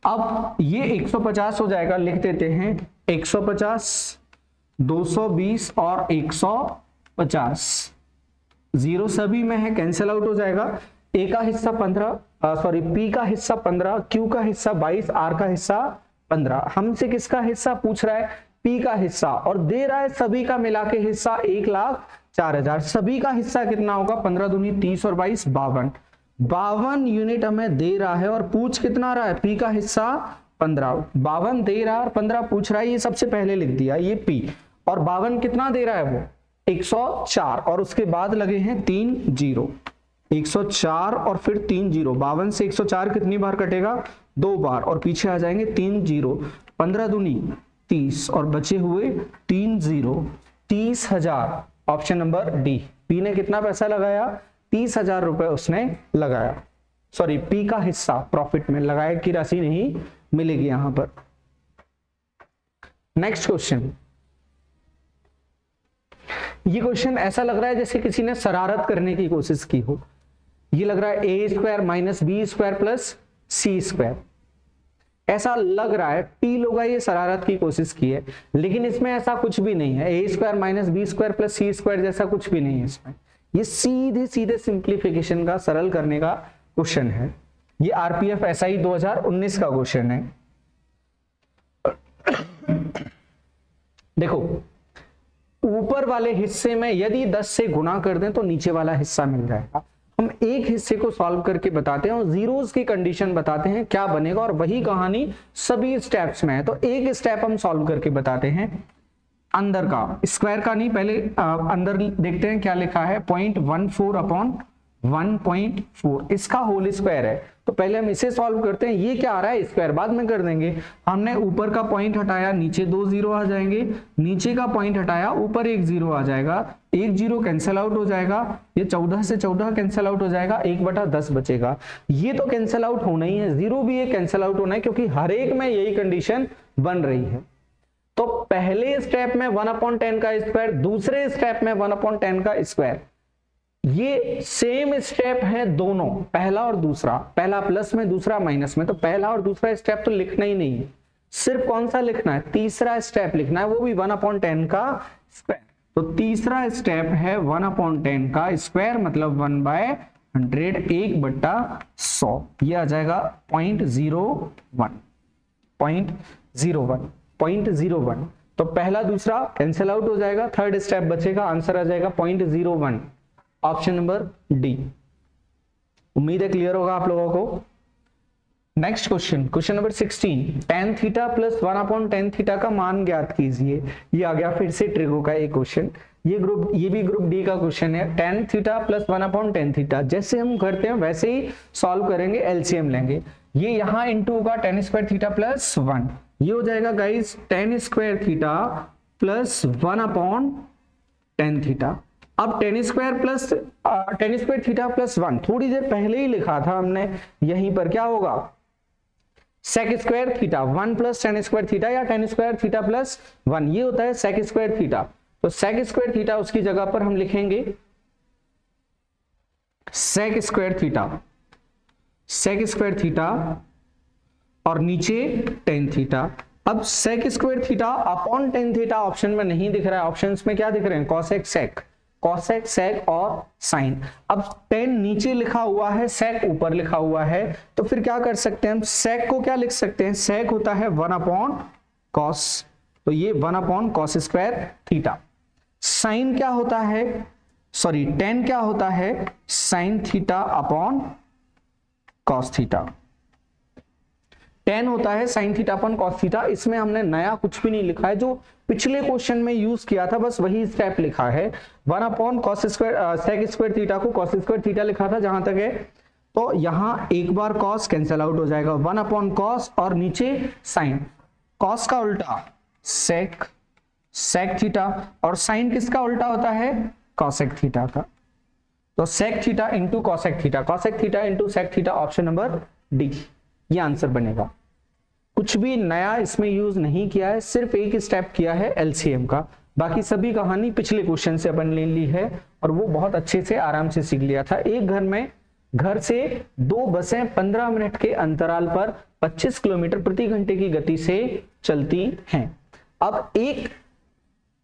अब ये 150 हो जाएगा, लिख देते हैं 150, 220 और 150, जीरो सभी में है, कैंसिल आउट हो जाएगा। ए का हिस्सा 15, सॉरी पी का हिस्सा 15, क्यू का हिस्सा 22, आर का हिस्सा 15। हमसे किसका हिस्सा पूछ रहा है, पी का हिस्सा, और दे रहा है सभी का मिला के हिस्सा 1,04,000। सभी का हिस्सा कितना होगा, 15 दूनी 30 और 22 52 यूनिट हमें दे रहा है और पूछ कितना रहा है, पी का हिस्सा 15, 52 दे रहा है और 15 पूछ रहा है, ये सबसे पहले लिख दिया ये पी, और 52 कितना दे रहा है वो 104, और उसके बाद लगे हैं 3 जीरो, 104 और फिर 3 जीरो, 52 से 104 कितनी बार कटेगा, 2 बार, और पीछे आ जाएंगे 3 जीरो, 15 दूनी 30 और बचे हुए 3 zero, 30,000, option number D. P ने कितना पैसा लगाया, 30,000 रुपए उसने लगाया, सॉरी पी का हिस्सा प्रॉफिट में, लगाया की राशि नहीं मिलेगी यहां पर। नेक्स्ट क्वेश्चन, ये क्वेश्चन ऐसा लग रहा है जैसे किसी ने शरारत करने की कोशिश की हो। ये लग रहा है a square minus b square plus c square, ऐसा लग रहा है टी लोग ये शरारत की कोशिश की है, लेकिन इसमें ऐसा कुछ भी नहीं है। A square minus b square plus c square जैसा कुछ भी नहीं है इसमें, ये सीधे सीधे सिंप्लीफिकेशन का, सरल करने का क्वेश्चन है। ये आरपीएफ एसआई 2019 का क्वेश्चन है। देखो ऊपर वाले हिस्से में यदि 10 से गुणा कर दें तो नीचे वाला हिस्सा मिल जाएगा। हम एक हिस्से को सॉल्व करके बताते हैं और जीरोस की कंडीशन बताते हैं क्या बनेगा, और वही कहानी सभी स्टेप्स में है। तो एक स्टेप हम सॉल्व करके बताते हैं, अंदर का, स्क्वायर का नहीं, पहले अंदर देखते हैं क्या लिखा है, 0.14 अपॉन 1.4, इसका होल स्क्वायर है। तो पहले हम इसे सॉल्व करते हैं, ये क्या आ रहा है, स्क्वायर बाद में कर देंगे। हमने ऊपर का पॉइंट हटाया, नीचे 2 जीरो आ जाएंगे, नीचे का पॉइंट हटाया, ऊपर 1 जीरो आ जाएगा, 1 जीरो कैंसिल आउट हो जाएगा, ये 14 से 14 कैंसिल आउट हो जाएगा, 1/10 बचेगा। ये तो कैंसिल आउट होना ही है, जीरो भी ये कैंसिल आउट होना है, क्योंकि हर एक में यही कंडीशन बन रही है। तो पहले स्टेप में 1/10 का स्क्वायर, दूसरे स्टेप में 1/10 का स्क्वायर, ये सेम स्टेप है दोनों, पहला और दूसरा, पहला प्लस में दूसरा माइनस में। तो पहला और दूसरा स्टेप तो लिखना ही नहीं है, सिर्फ कौन सा लिखना है, तीसरा स्टेप लिखना है, वो भी 1/10 का स्क्वायर। तो तीसरा स्टेप है 1/10 का स्क्वायर, मतलब 1/100, 1/100, ये आ जाएगा 0.01। तो पहला दूसरा कैंसिल आउट हो जाएगा, थर्ड स्टेप बचेगा, आंसर आ जाएगा 0.01, ऑप्शन नंबर डी। उम्मीद है क्लियर होगा आप लोगों को। Next question, question number 16, tan theta plus 1/tan theta का मान ज्ञात कीजिए। ये आ गया फिर से ट्रिगो का एक क्वेश्चन, ये भी ग्रुप डी का क्वेश्चन है। tan theta plus 1/tan theta, जैसे हम करते हैं वैसे ही सॉल्व करेंगे, एलसीएम लेंगे। ये यहाँ इंटू होगा tan स्क्वायर थीटा प्लस 1, ये हो जाएगा guys tan square theta plus 1/tan theta. अब tan स्क्वायर थीटा प्लस 1 थोड़ी देर पहले ही लिखा था हमने, यहीं पर क्या होगा sec square theta 1 plus tan square theta या tan स्क्वायर थीटा प्लस 1, ये होता है sec स्क्वायर थीटा। तो sec स्क्वायर थीटा उसकी जगह पर हम लिखेंगे sec स्क्वायर थीटा और नीचे tan थीटा। अब sec square theta upon tan theta option में नहीं दिख रहा है, ऑप्शंस में क्या दिख रहे हैं cosec sec और sin। अब tan नीचे लिखा हुआ है, sec ऊपर लिखा हुआ है, तो फिर क्या कर सकते हैं हम, sec को क्या लिख सकते हैं, sec होता है 1/cos, तो ये 1/cos स्क्वायर थीटा। sin क्या होता है, सॉरी tan क्या होता है, sin theta upon cos theta. tan होता है sin theta upon cos theta. इसमें हमने नया कुछ भी नहीं लिखा है, जो पिछले क्वेश्चन में यूज किया था बस वही स्टेप लिखा है। 1/cos square sec square theta को cos स्क्वायर थीटा लिखा था जहां तक है, तो यहां एक बार cos कैंसिल आउट हो जाएगा, 1/cos और नीचे sin, cos का उल्टा sec थीटा और sin किसका उल्टा होता है, cosec थीटा का। तो sec theta into cosec theta into sec theta, option number D ये आंसर बनेगा। कुछ भी नया इसमें यूज नहीं किया है, सिर्फ एक स्टेप किया है एलसीएम का, बाकी सभी कहानी पिछले क्वेश्चन से अपन ले ली है और वो बहुत अच्छे से आराम से सीख लिया था। एक घर से 2 बसें 15 मिनट के अंतराल पर 25 किलोमीटर प्रति घंटे की गति से चलती हैं। अब एक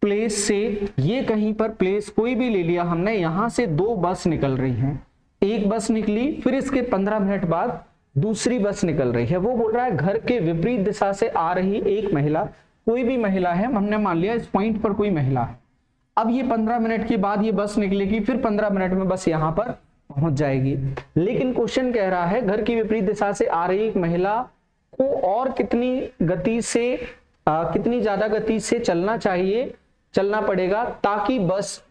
प्लेस से, ये कहीं पर प्लेस कोई भी ले लिया हमने, यहां से 2 बस निकल रही हैं, एक बस निकली, फिर इसके 15 मिनट बाद दूसरी बस निकल रही है। वो बोल रहा है घर के विपरीत दिशा से आ रही एक महिला, कोई भी महिला है, हमने मान लिया इस पॉइंट पर कोई महिला है। अब ये 15 मिनट के बाद ये बस निकलेगी, फिर 15 मिनट में बस यहां पर पहुंच जाएगी। लेकिन क्वेश्चन कह रहा है घर की विपरीत दिशा से आ रही एक महिला को और कितनी ज्यादा गति से चलना पड़ेगा ताकि बस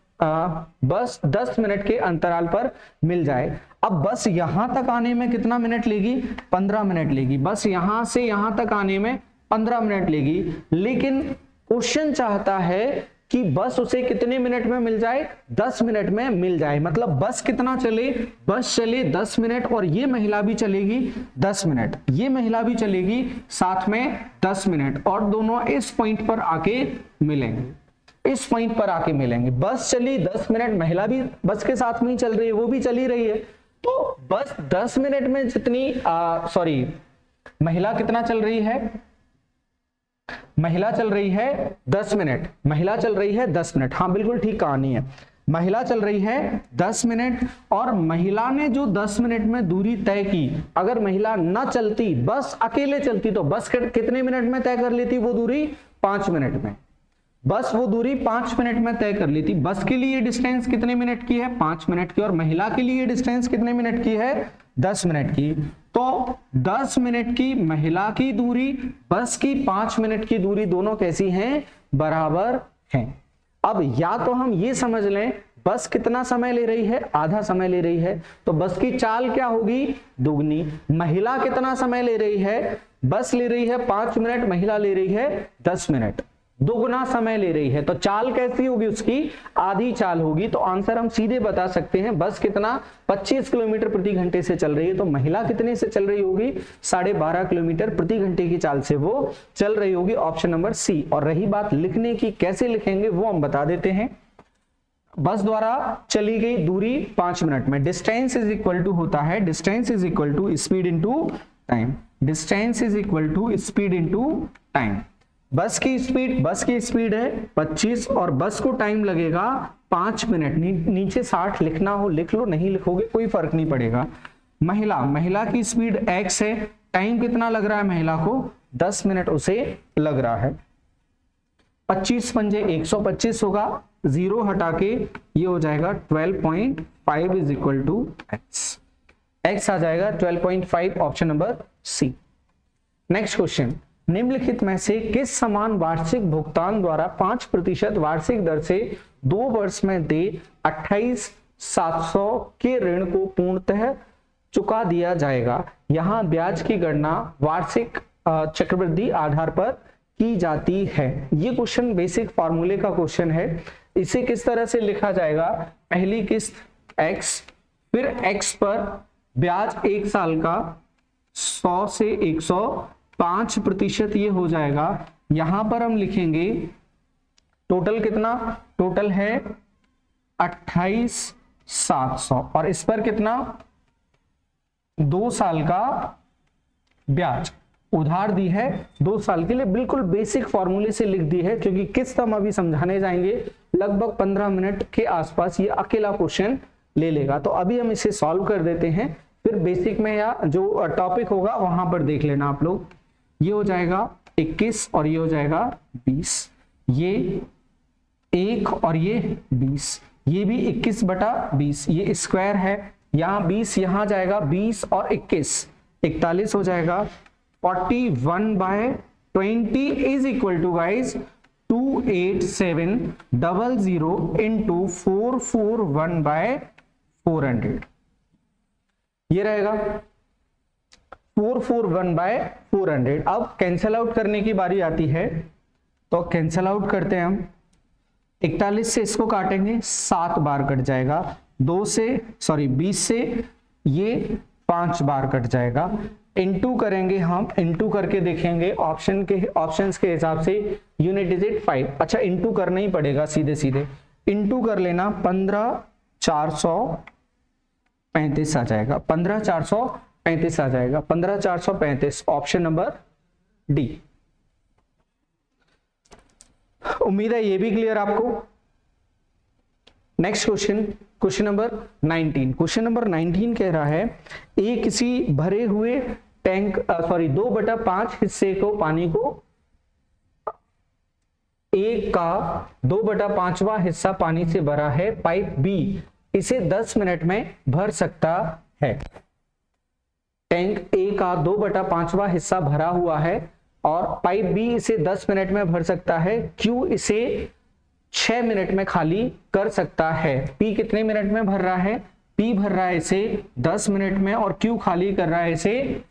10 मिनट के अंतराल पर मिल जाए। अब बस यहां तक आने में कितना मिनट लेगी, 15 मिनट लेगी। बस यहां से यहां तक आने में 15 मिनट लेगी, लेकिन क्वेश्चन चाहता है कि बस उसे कितने मिनट में मिल जाए, 10 मिनट में मिल जाए। मतलब बस कितना चले, बस चले 10 मिनट और ये महिला भी चलेगी 10 मिनट, ये महिला भी चलेगी साथ में 10 मिनट और दोनों इस पॉइंट पर आके मिलेंगे, इस पॉइंट पर आके मिलेंगे। बस चली 10 मिनट, महिला भी बस के साथ में ही चल रही है, वो भी चली रही है, तो बस 10 मिनट में जितनी महिला कितना चल रही है, महिला चल रही है 10 मिनट, महिला चल रही है 10 मिनट। हाँ बिल्कुल ठीक कहानी है, महिला चल रही है 10 मिनट और महिला ने जो 10 मिनट में दूरी तय की, अगर महिला न चलती, बस अकेले चलती, तो बस कितने मिनट में तय कर लेती वो दूरी, 5 मिनट में। बस वो दूरी 5 मिनट में तय कर लेती। बस के लिए डिस्टेंस कितने मिनट की है, 5 मिनट की, और महिला के लिए डिस्टेंस कितने मिनट की है, 10 मिनट की। तो 10 मिनट की महिला की दूरी, बस की 5 मिनट की दूरी, दोनों कैसी हैं, बराबर हैं। अब या तो हम ये समझ लें बस कितना समय ले रही है, आधा समय ले रही है, तो बस की चाल क्या होगी, दुगनी। महिला कितना समय ले रही है, बस ले रही है 5 मिनट, महिला ले रही है 10 मिनट, दोगुना समय ले रही है, तो चाल कैसी होगी उसकी, आधी चाल होगी। तो आंसर हम सीधे बता सकते हैं, बस कितना 25 किलोमीटर प्रति घंटे से चल रही है, तो महिला कितने से चल रही होगी, 12.5 किलोमीटर प्रति घंटे की चाल से वो चल रही होगी, ऑप्शन नंबर सी। और रही बात लिखने की, कैसे लिखेंगे वो हम बता देते हैं। बस द्वारा चली गई दूरी 5 मिनट में, डिस्टेंस इज इक्वल टू होता है, distance is equal to speed into time, distance is equal to speed into time. Bus की स्पीड है 25 और बस को टाइम लगेगा 5 मिनट। नीचे 60 लिखना हो लिख लो, नहीं लिखोगे कोई फर्क नहीं पड़ेगा। महिला की स्पीड x है, टाइम कितना लग रहा है महिला को, 10 मिनट उसे लग रहा है। 25 पंजे 125 होगा, 0 हटा के ये हो जाएगा 12.5 इज इक्वल टू x आ जाएगा 12.5, option number C. Next question, निम्नलिखित में से किस समान वार्षिक भुगतान द्वारा 5% वार्षिक दर से 2 वर्ष में दे 28,700 के ऋण को पूर्णतः चुका दिया जाएगा। यहाँ ब्याज की गणना वार्षिक चक्रवृद्धि आधार पर की जाती है। ये क्वेश्चन बेसिक फॉर्मूले का क्वेश्चन है। इसे किस तरह से लिखा जाएगा, पहली किस्त x, फिर x पर ब्याज 1 साल का 100 से 105%, ये हो जाएगा। यहां पर हम लिखेंगे टोटल कितना, टोटल है 28,700 और इस पर कितना 2 साल का ब्याज उधार दी है 2 साल के लिए। बिल्कुल बेसिक फॉर्मूले से लिख दी है, क्योंकि किस्त हम अभी समझाने जाएंगे लगभग 15 मिनट के आसपास ये अकेला क्वेश्चन ले लेगा। तो अभी हम इसे सॉल्व कर देते हैं, फिर बेसिक में या जो टॉपिक होगा वहां पर देख लेना आप लोग। ये हो जाएगा 21 और ये हो जाएगा 20, ये 1 और ये 20, ये भी 21/20, ये स्क्वायर है। यहाँ 20 यहाँ जाएगा 20 और 21 41 हो जाएगा। 41/20 is equal to guys 28700 into 441/400, ये रहेगा 441/400। अब कैंसल आउट करने की बारी आती है, तो कैंसल आउट करते हैं हम। 41 से इसको काटेंगे 7 बार कट जाएगा, 20 से ये 5 बार कट जाएगा। इनटू करेंगे हम, इनटू करके देखेंगे ऑप्शंस के हिसाब से यूनिट डिजिट 5। अच्छा इनटू करना ही पड़ेगा, सीधे सीधे इनटू कर लेना, 15,435 आ जाएगा, 15,435 आ जाएगा, 15,435 ऑप्शन नंबर डी। उम्मीद है ये भी क्लियर आपको। Next question, question number 19। Question number 19 कह रहा है एक किसी भरे हुए टैंक 2/5 हिस्से को पानी को, एक का 2/5वां हिस्सा पानी से भरा है, पाइप बी इसे 10 मिनट में भर सकता है। टैंक ए का 2/5वां हिस्सा भरा हुआ है और पाइप बी इसे 10 मिनट में भर सकता है, क्यू इसे 6 मिनट में खाली कर सकता है। पी कितने मिनट में भर रहा है, पी भर रहा है इसे 10 मिनट में और क्यू खाली कर रहा है इसे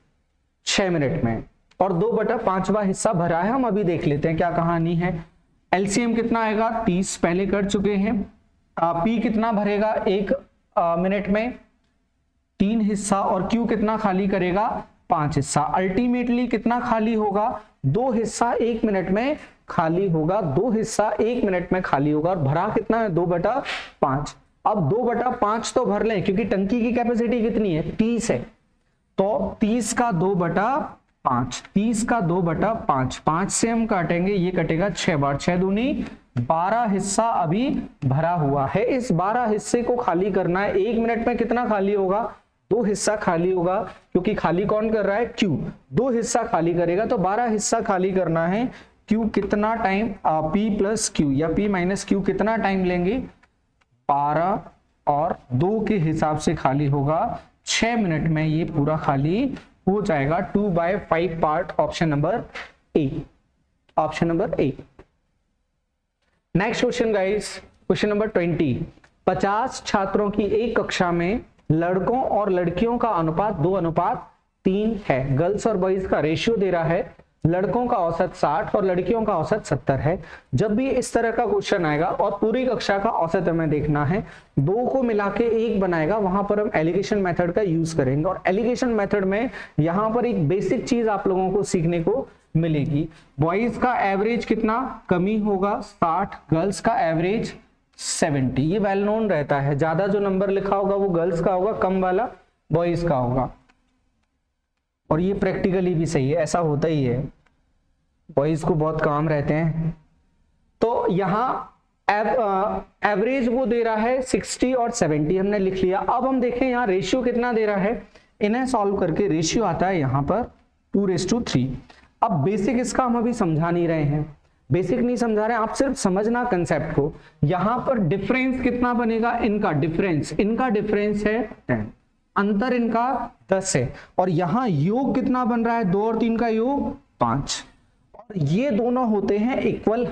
6 मिनट में, और 2/5वां हिस्सा भरा है। हम अभी देख लेते हैं क्या कहानी है। एलसीएम कितना आएगा, 30 पहले कर चुके हैं। पी कितना भरेगा 1 मिनट में, 3 हिस्सा, और क्यू कितना खाली करेगा 5 हिस्सा। अल्टीमेटली कितना खाली होगा, 2 हिस्सा 1 मिनट में खाली होगा, 2 हिस्सा 1 मिनट में खाली होगा। और भरा कितना है 2/5। अब 2/5 तो भर लें, क्योंकि टंकी की कैपेसिटी कितनी है 30 है, तो 30 का 2/5, 30 का 2/5, 5 से हम काटेंगे, ये कटेगा 6 बार, 6 दूनी 12 हिस्सा अभी भरा हुआ है। इस 12 हिस्से को खाली करना है। 1 मिनट में कितना खाली होगा, 2 हिस्सा खाली होगा, क्योंकि खाली कौन कर रहा है, क्यू 2 हिस्सा खाली करेगा, तो 12 हिस्सा खाली करना है। क्यू कितना टाइम, पी प्लस क्यू या पी माइनस क्यू कितना टाइम लेंगे, 12 और 2 के हिसाब से खाली होगा 6 मिनट में ये पूरा खाली हो जाएगा। 2/5 part, option number A, option number A. Next question guys, question number 20। 50 छात्रों की एक कक्षा में लड़कों और लड़कियों का अनुपात 2:3 है। गर्ल्स और बॉयज का रेशियो दे रहा है, लड़कों का औसत 60 और लड़कियों का औसत 70 है। जब भी इस तरह का क्वेश्चन आएगा और पूरी कक्षा का औसत हमें देखना है, 2 को मिला के 1 बनाएगा, वहां पर हम एलिगेशन मेथड का यूज करेंगे। और एलिगेशन मेथड में यहां पर एक बेसिक चीज आप लोगों को सीखने को मिलेगी। बॉयज का एवरेज कितना कमी होगा 60, गर्ल्स का एवरेज 70। ये वेल नोन रहता है, ज्यादा जो नंबर लिखा होगा वो गर्ल्स का होगा, कम वाला बॉयज का होगा। और ये प्रैक्टिकली भी सही है, ऐसा होता ही है, बॉयज को बहुत काम रहते हैं। तो यहाँ एवरेज वो दे रहा है 60 और 70, हमने लिख लिया। अब हम देखें यहाँ रेशियो कितना दे रहा है, इन्हें सॉल्व करके रेशियो आता है यहाँ पर 2:3। अब बेसिक इसका हम अभी समझा नहीं रहे हैं, बेसिक नहीं समझा रहे हैं, आप सिर्फ समझना कंसेप्ट को। यहां पर डिफरेंस कितना बनेगा, इनका डिफरेंस है 10, अंतर इनका 10 है। और यहां योग कितना बन रहा है, 2 और 3 का योग 5। और ये दोनों होते हैं इक्वल,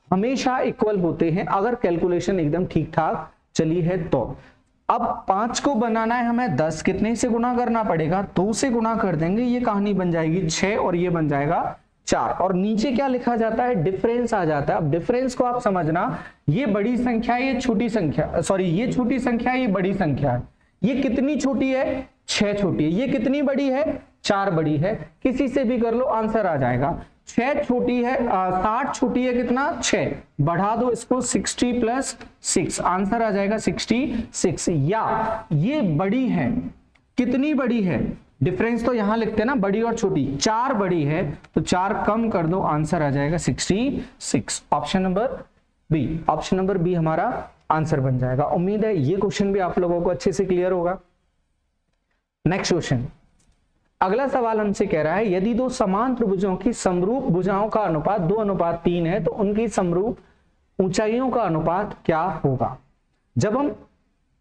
हमेशा इक्वल होते हैं अगर कैलकुलेशन एकदम ठीक ठाक चली है तो। अब 5 को बनाना है हमें 10 कितने से गुना करना पड़ेगा, 2 से गुना कर देंगे, ये कहानी बन जाएगी 6 और ये बन जाएगा 4। और नीचे क्या लिखा जाता है, डिफरेंस आ जाता है। अब डिफरेंस को आप समझना, ये बड़ी संख्या है, ये छोटी संख्या, सॉरी ये छोटी संख्या है, ये बड़ी संख्या है। ये कितनी छोटी है, 6 छोटी है। ये कितनी बड़ी है, 4 बड़ी है। किसी से भी कर लो आंसर आ जाएगा। 6 छोटी है, 60 छोटी है, कितना 6, बढ़ा दो इसको 60 प्लस 6, आंसर आ जाएगा 66। या ये बड़ी है, कितनी बड़ी है, डिफरेंस तो यहां लिखते हैं ना, बड़ी और छोटी, 4 बड़ी है तो 4 कम कर दो, आंसर आ जाएगा 66। Option number B, option number B हमारा आंसर बन जाएगा। उम्मीद है ये क्वेश्चन भी आप लोगों को अच्छे से क्लियर होगा। नेक्स्ट क्वेश्चन, अगला सवाल हमसे कह रहा है यदि दो समान त्रिभुजों की समरूप भुजाओं का अनुपात 2:3 है तो उनकी समरूप ऊंचाइयों का अनुपात क्या होगा। जब हम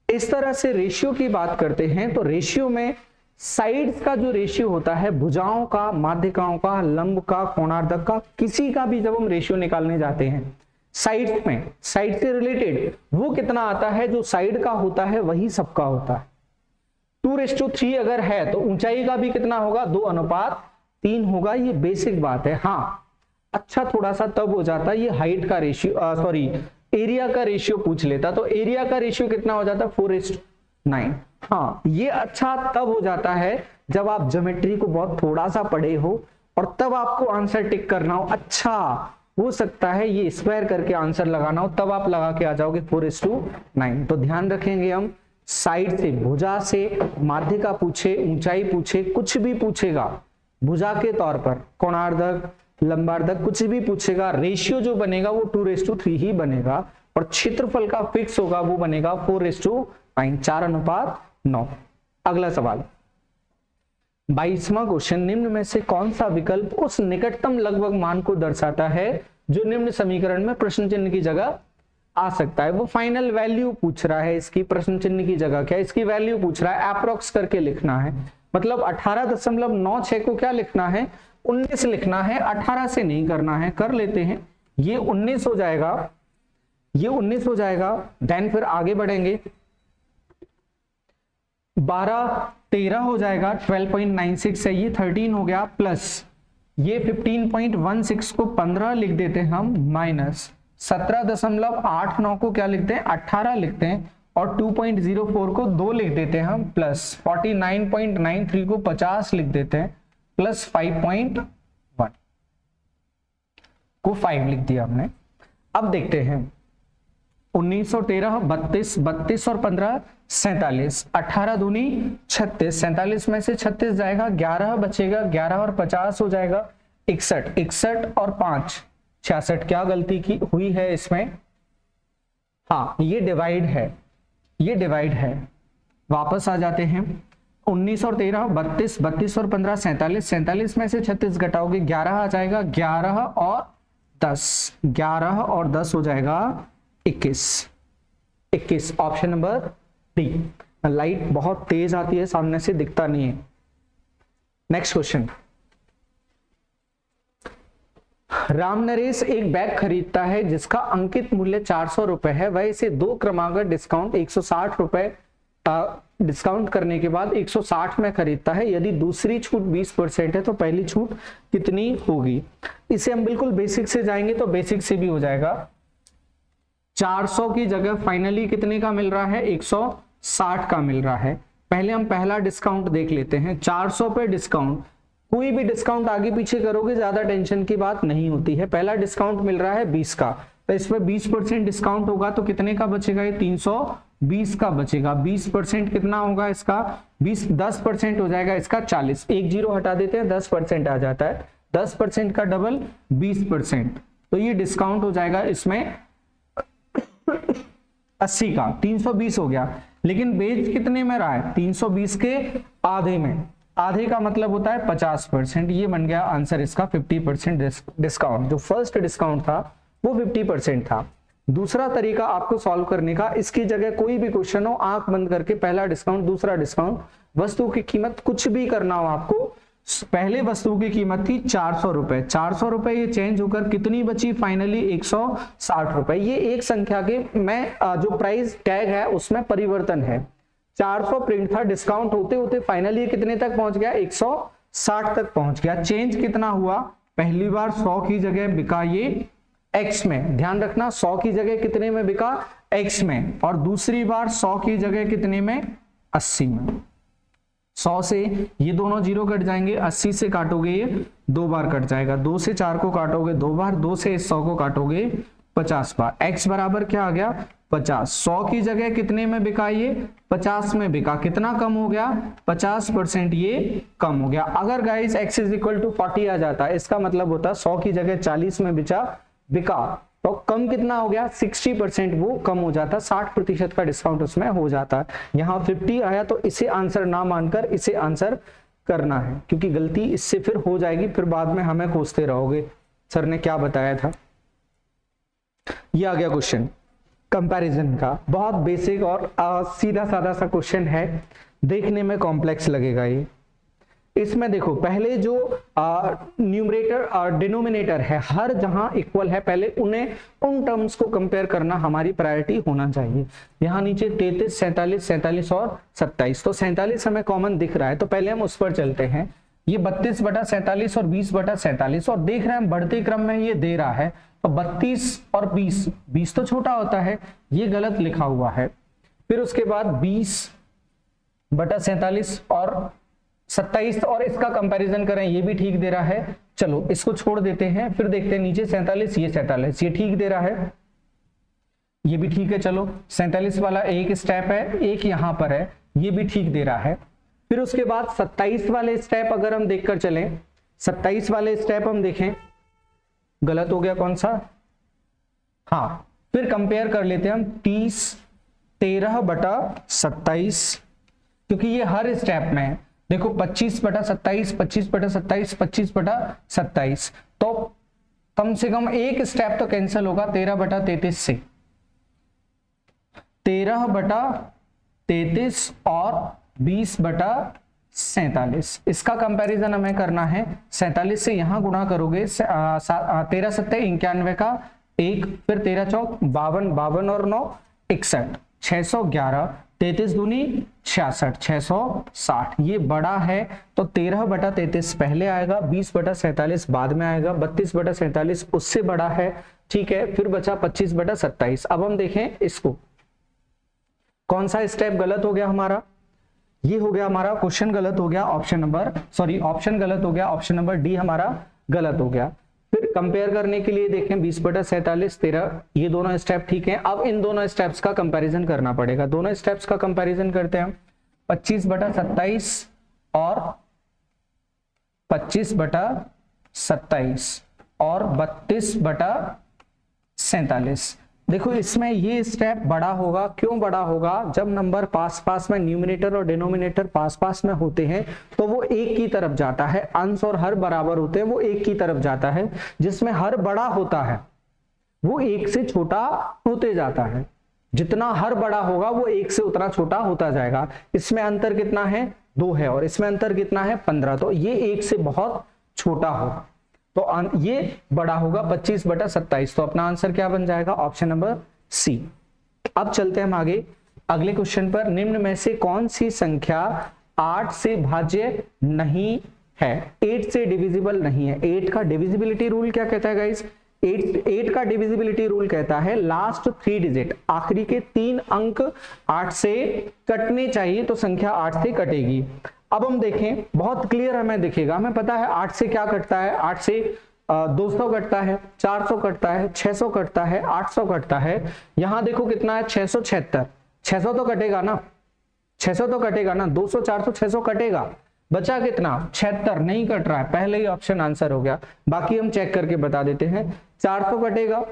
इस तरह से रेशियो की बात करते हैं तो रेशियो में साइड्स का जो रेशियो होता है, भुजाओं का, माध्यिकाओं का, लंब का, कोणार्धक का, किसी का भी जब हम रेशियो निकालने जाते हैं साइड में, साइड से रिलेटेड वो कितना आता है, जो साइड का होता है वही सबका होता है। 2:3 अगर है तो ऊंचाई का भी कितना होगा, 2:3 होगा। ये बेसिक बात है। हाँ अच्छा थोड़ा सा तब हो जाता ये हाइट का रेशियो, सॉरी एरिया का रेशियो पूछ लेता तो एरिया का रेशियो कितना हो जाता, 4:9। हाँ ये अच्छा तब हो जाता है जब आप ज्योमेट्री को बहुत थोड़ा सा पढ़े हो और तब आपको आंसर टिक करना हो। अच्छा हो सकता है ये स्क्वायर करके आंसर लगाना हो, तब आप लगा के आ जाओगे 4:9। तो ध्यान रखेंगे हम, साइड से, भुजा से, माध्यिका पूछे, ऊंचाई पूछे, कुछ भी पूछेगा भुजा के तौर पर, कोणार्धक, लंबार्धक, कुछ भी पूछेगा, रेशियो जो बनेगा वो 2:3 ही बनेगा और क्षेत्रफल का फिक्स होगा वो बनेगा 4:9, 4:9। अगला सवाल 22वां क्वेश्चन, निम्न में से कौन सा विकल्प उस निकटतम लगभग मान को दर्शाता है जो निम्न समीकरण में प्रश्न चिन्ह की जगह आ सकता है। वो फाइनल वैल्यू पूछ रहा है इसकी, प्रश्न चिन्ह की जगह क्या, इसकी वैल्यू पूछ रहा है, अप्रोक्स करके लिखना है। मतलब 18.96 को क्या लिखना है, 19 लिखना है, 18 से नहीं करना है, कर लेते हैं, ये 19 हो जाएगा, ये 19 हो जाएगा। देन फिर आगे बढ़ेंगे, 12-13 हो जाएगा, 12.96 है, ये 13 हो गया, प्लस ये 15.16 को 15 लिख देते हैं हम, माइनस 17.89 को क्या लिखते हैं, 18 लिखते हैं, और 2.04 को 2 लिख देते हैं हम, प्लस 49.93 को 50 लिख देते हैं, प्लस 5.1 को 5 लिख दिया हमने। अब देखते हैं 1913, 32 और 15 47, 18 दूनी 36, 47 में से 36 जाएगा, 11 बचेगा, 11 और 50 हो जाएगा 61, 61 और 5 66। क्या गलती की हुई है इसमें, हाँ ये डिवाइड है, ये डिवाइड है। वापस आ जाते हैं, 19 और 13 32, 32 और 15 47, 47 में से 36 घटाओगे 11 आ जाएगा, 11 और 10, 11 और 10 हो जाएगा 21, 21। Option number D. लाइट बहुत तेज आती है सामने से, दिखता नहीं है। नेक्स्ट क्वेश्चन, राम नरेश एक बैग खरीदता है जिसका अंकित मूल्य 400 रुपए है। वह इसे 2 क्रमागत डिस्काउंट 160 रुपए डिस्काउंट करने के बाद 160 में खरीदता है। यदि दूसरी छूट 20% है तो पहली छूट कितनी होगी। इसे हम बिल्कुल बेसिक से जाएंगे तो बेसिक से भी हो जाएगा। 400 की जगह फाइनली कितने का मिल रहा है, 160 का मिल रहा है। पहले हम पहला डिस्काउंट देख लेते हैं। 400 पे डिस्काउंट, कोई भी डिस्काउंट आगे पीछे करोगे ज्यादा टेंशन की बात नहीं होती है। पहला डिस्काउंट मिल रहा है 20 का, तो इसमें 20% डिस्काउंट होगा तो कितने का बचेगा, ये 320 का बचेगा। 20% कितना होगा इसका, 10% हो जाएगा इसका 40। एक जीरो हटा देते हैं, 10% आ जाता है। 10% का डबल 20%, तो ये डिस्काउंट हो जाएगा इसमें 80 का, 320 हो गया। लेकिन बेच कितने में रहा है, 320 के आधे में। आधे का मतलब होता है 50%। ये बन गया आंसर इसका 50% डिस्काउंट। जो फर्स्ट डिस्काउंट था वो 50% था। दूसरा तरीका आपको सॉल्व करने का, इसकी जगह कोई भी क्वेश्चन हो, आंख बंद करके पहला डिस्काउंट दूसरा डिस्काउंट, वस्तु की कीमत कुछ भी करना हो आपको। पहले वस्तु की कीमत थी 400 रुपए, 400 रुपए ये चेंज होकर कितनी बची, फाइनली 160 रुपए। ये एक संख्या के में जो प्राइस टैग है उसमें परिवर्तन है, 400 प्रिंट था, डिस्काउंट होते होते फाइनली ये कितने तक पहुंच गया, 160 तक पहुंच गया। चेंज कितना हुआ, पहली बार 100 की जगह बिका ये x में, ध्यान रखना 100 की जगह कितने में बिका, x में, और दूसरी बार 100 की जगह कितने में, 80 में। 100 से ये दोनों जीरो कट जाएंगे, 80 से काटोगे ये 2 बार कट जाएगा, 2 से 4 को काटोगे 2 बार, 2 से 100 को काटोगे 50 बार। x बराबर क्या आ गया, 50। 100 की जगह कितने में बिका ये, 50 में बिका, कितना कम हो गया, 50% ये कम हो गया। अगर guys x is equal to 40 आ जाता है, इसका मतलब होता 100 की जगह 40 में बिका, तो कम कितना हो गया, 60% वो कम हो जाता, 60% का डिस्काउंट उसमें हो जाता है। यहाँ 50 आया तो इसे आंसर ना मानकर इसे आंसर करना है, क्योंकि गलती इससे फिर हो जाएगी, फिर बाद में हमें कोसते रहोगे सर ने क्या बताया था। ये आ गया क्वेश्चन कंपैरिजन का, बहुत बेसिक और सीधा साधा सा क्वेश्चन है, देखने में कॉम्प्लेक्स लगेगा ये। इसमें देखो पहले जो न्यूमरेटर और डिनोमिनेटर है हर जहां इक्वल है, पहले उन टर्म्स को कंपेयर करना हमारी प्रायोरिटी होना चाहिए। यहाँ नीचे 33, 47, 47 और 27, तो 47 हमें कॉमन दिख रहा है, तो पहले हम उस पर चलते हैं। ये 32/47 और 20/47, और देख रहे हैं बढ़ते क्रम में ये दे रहा है, तो 32 और 20 तो छोटा होता है, ये गलत लिखा हुआ है। फिर उसके बाद 20/47 और 27, और इसका कंपैरिजन करें, ये भी ठीक दे रहा है, चलो इसको छोड़ देते हैं। फिर देखते हैं नीचे 47, ये 47, ये ठीक दे रहा है, ये भी ठीक है। चलो 47 वाला एक स्टेप है, एक यहां पर है, ये भी ठीक दे रहा है। फिर उसके बाद 27 वाले स्टेप अगर हम देखकर चलें, 27 वाले स्टेप हम देखें, गलत हो गया कौन सा, हाँ, फिर कंपेयर कर लेते हैं हम 13/27, क्योंकि ये हर स्टेप में है। देखो 25/27, 25/27, 25/27, तो कम से कम एक स्टेप तो कैंसिल होगा 13/33 से, 13/33 और 20/47, इसका कंपैरिजन हमें करना है। 47 से यहां गुणा करोगे, 13 सत्ते 91 का 1, फिर 13 चौक 52, 52 और 9 61, 611, 33 दूनी 66, 660, ये बड़ा है तो 13/33 पहले आएगा, 20/47 बाद में आएगा, 32/47 उससे बड़ा है, ठीक है। फिर बचा 25/27। अब हम देखें इसको, कौन सा स्टेप गलत हो गया हमारा, ये हो गया हमारा क्वेश्चन गलत हो गया, ऑप्शन गलत हो गया, ऑप्शन नंबर डी हमारा गलत हो गया। फिर कंपेयर करने के लिए देखें 20/47, 13, ये दोनों स्टेप ठीक हैं। अब इन दोनों स्टेप्स का कंपैरिजन करना पड़ेगा, दोनों स्टेप्स का कंपैरिजन करते हैं। 25/27 और 25/27 और 32/47, देखो इसमें ये स्टेप बड़ा होगा। क्यों बड़ा होगा, जब नंबर पास में, न्यूमरेटर और डिनोमिनेटर पास में होते हैं तो वो एक की तरफ जाता है, अंश और हर बराबर होते हैं, वो एक की तरफ जाता है। जिसमें हर बड़ा होता है वो एक से छोटा होते जाता है, जितना हर बड़ा होगा वो एक से उतना छोटा होता जाएगा। इसमें अंतर कितना है, 2 है, और इसमें अंतर कितना है, 15, तो ये एक से बहुत छोटा होगा, तो ये बड़ा होगा 25/27, तो अपना आंसर क्या बन जाएगा, ऑप्शन नंबर सी। अब चलते हैं हम आगे अगले क्वेश्चन पर। निम्न में से कौन सी संख्या 8 से भाज्य नहीं है, 8 से डिविजिबल नहीं है। 8 का डिविजिबिलिटी रूल क्या कहता है गाइस, 8 का डिविजिबिलिटी रूल कहता है लास्ट 3 डिजिट, आखिरी के 3 अंक 8 से कटने चाहिए, तो संख्या 8 से कटेगी। अब हम देखें, बहुत क्लियर हमें दिखेगा, हमें पता है 8 से क्या कटता है, 8 से 200 कटता है, 400 कटता है, 600 कटता है, 800 कटता है। यहां देखो कितना है, 676, 600 तो कटेगा ना, 600 तो कटेगा ना, 200, 400, 600 कटेगा, बचा कितना, 76 नहीं कट रहा है, पहले ही ऑप्शन आंसर हो गया। बाकी हम चेक करके बता देते हैं, 400 कटेगा,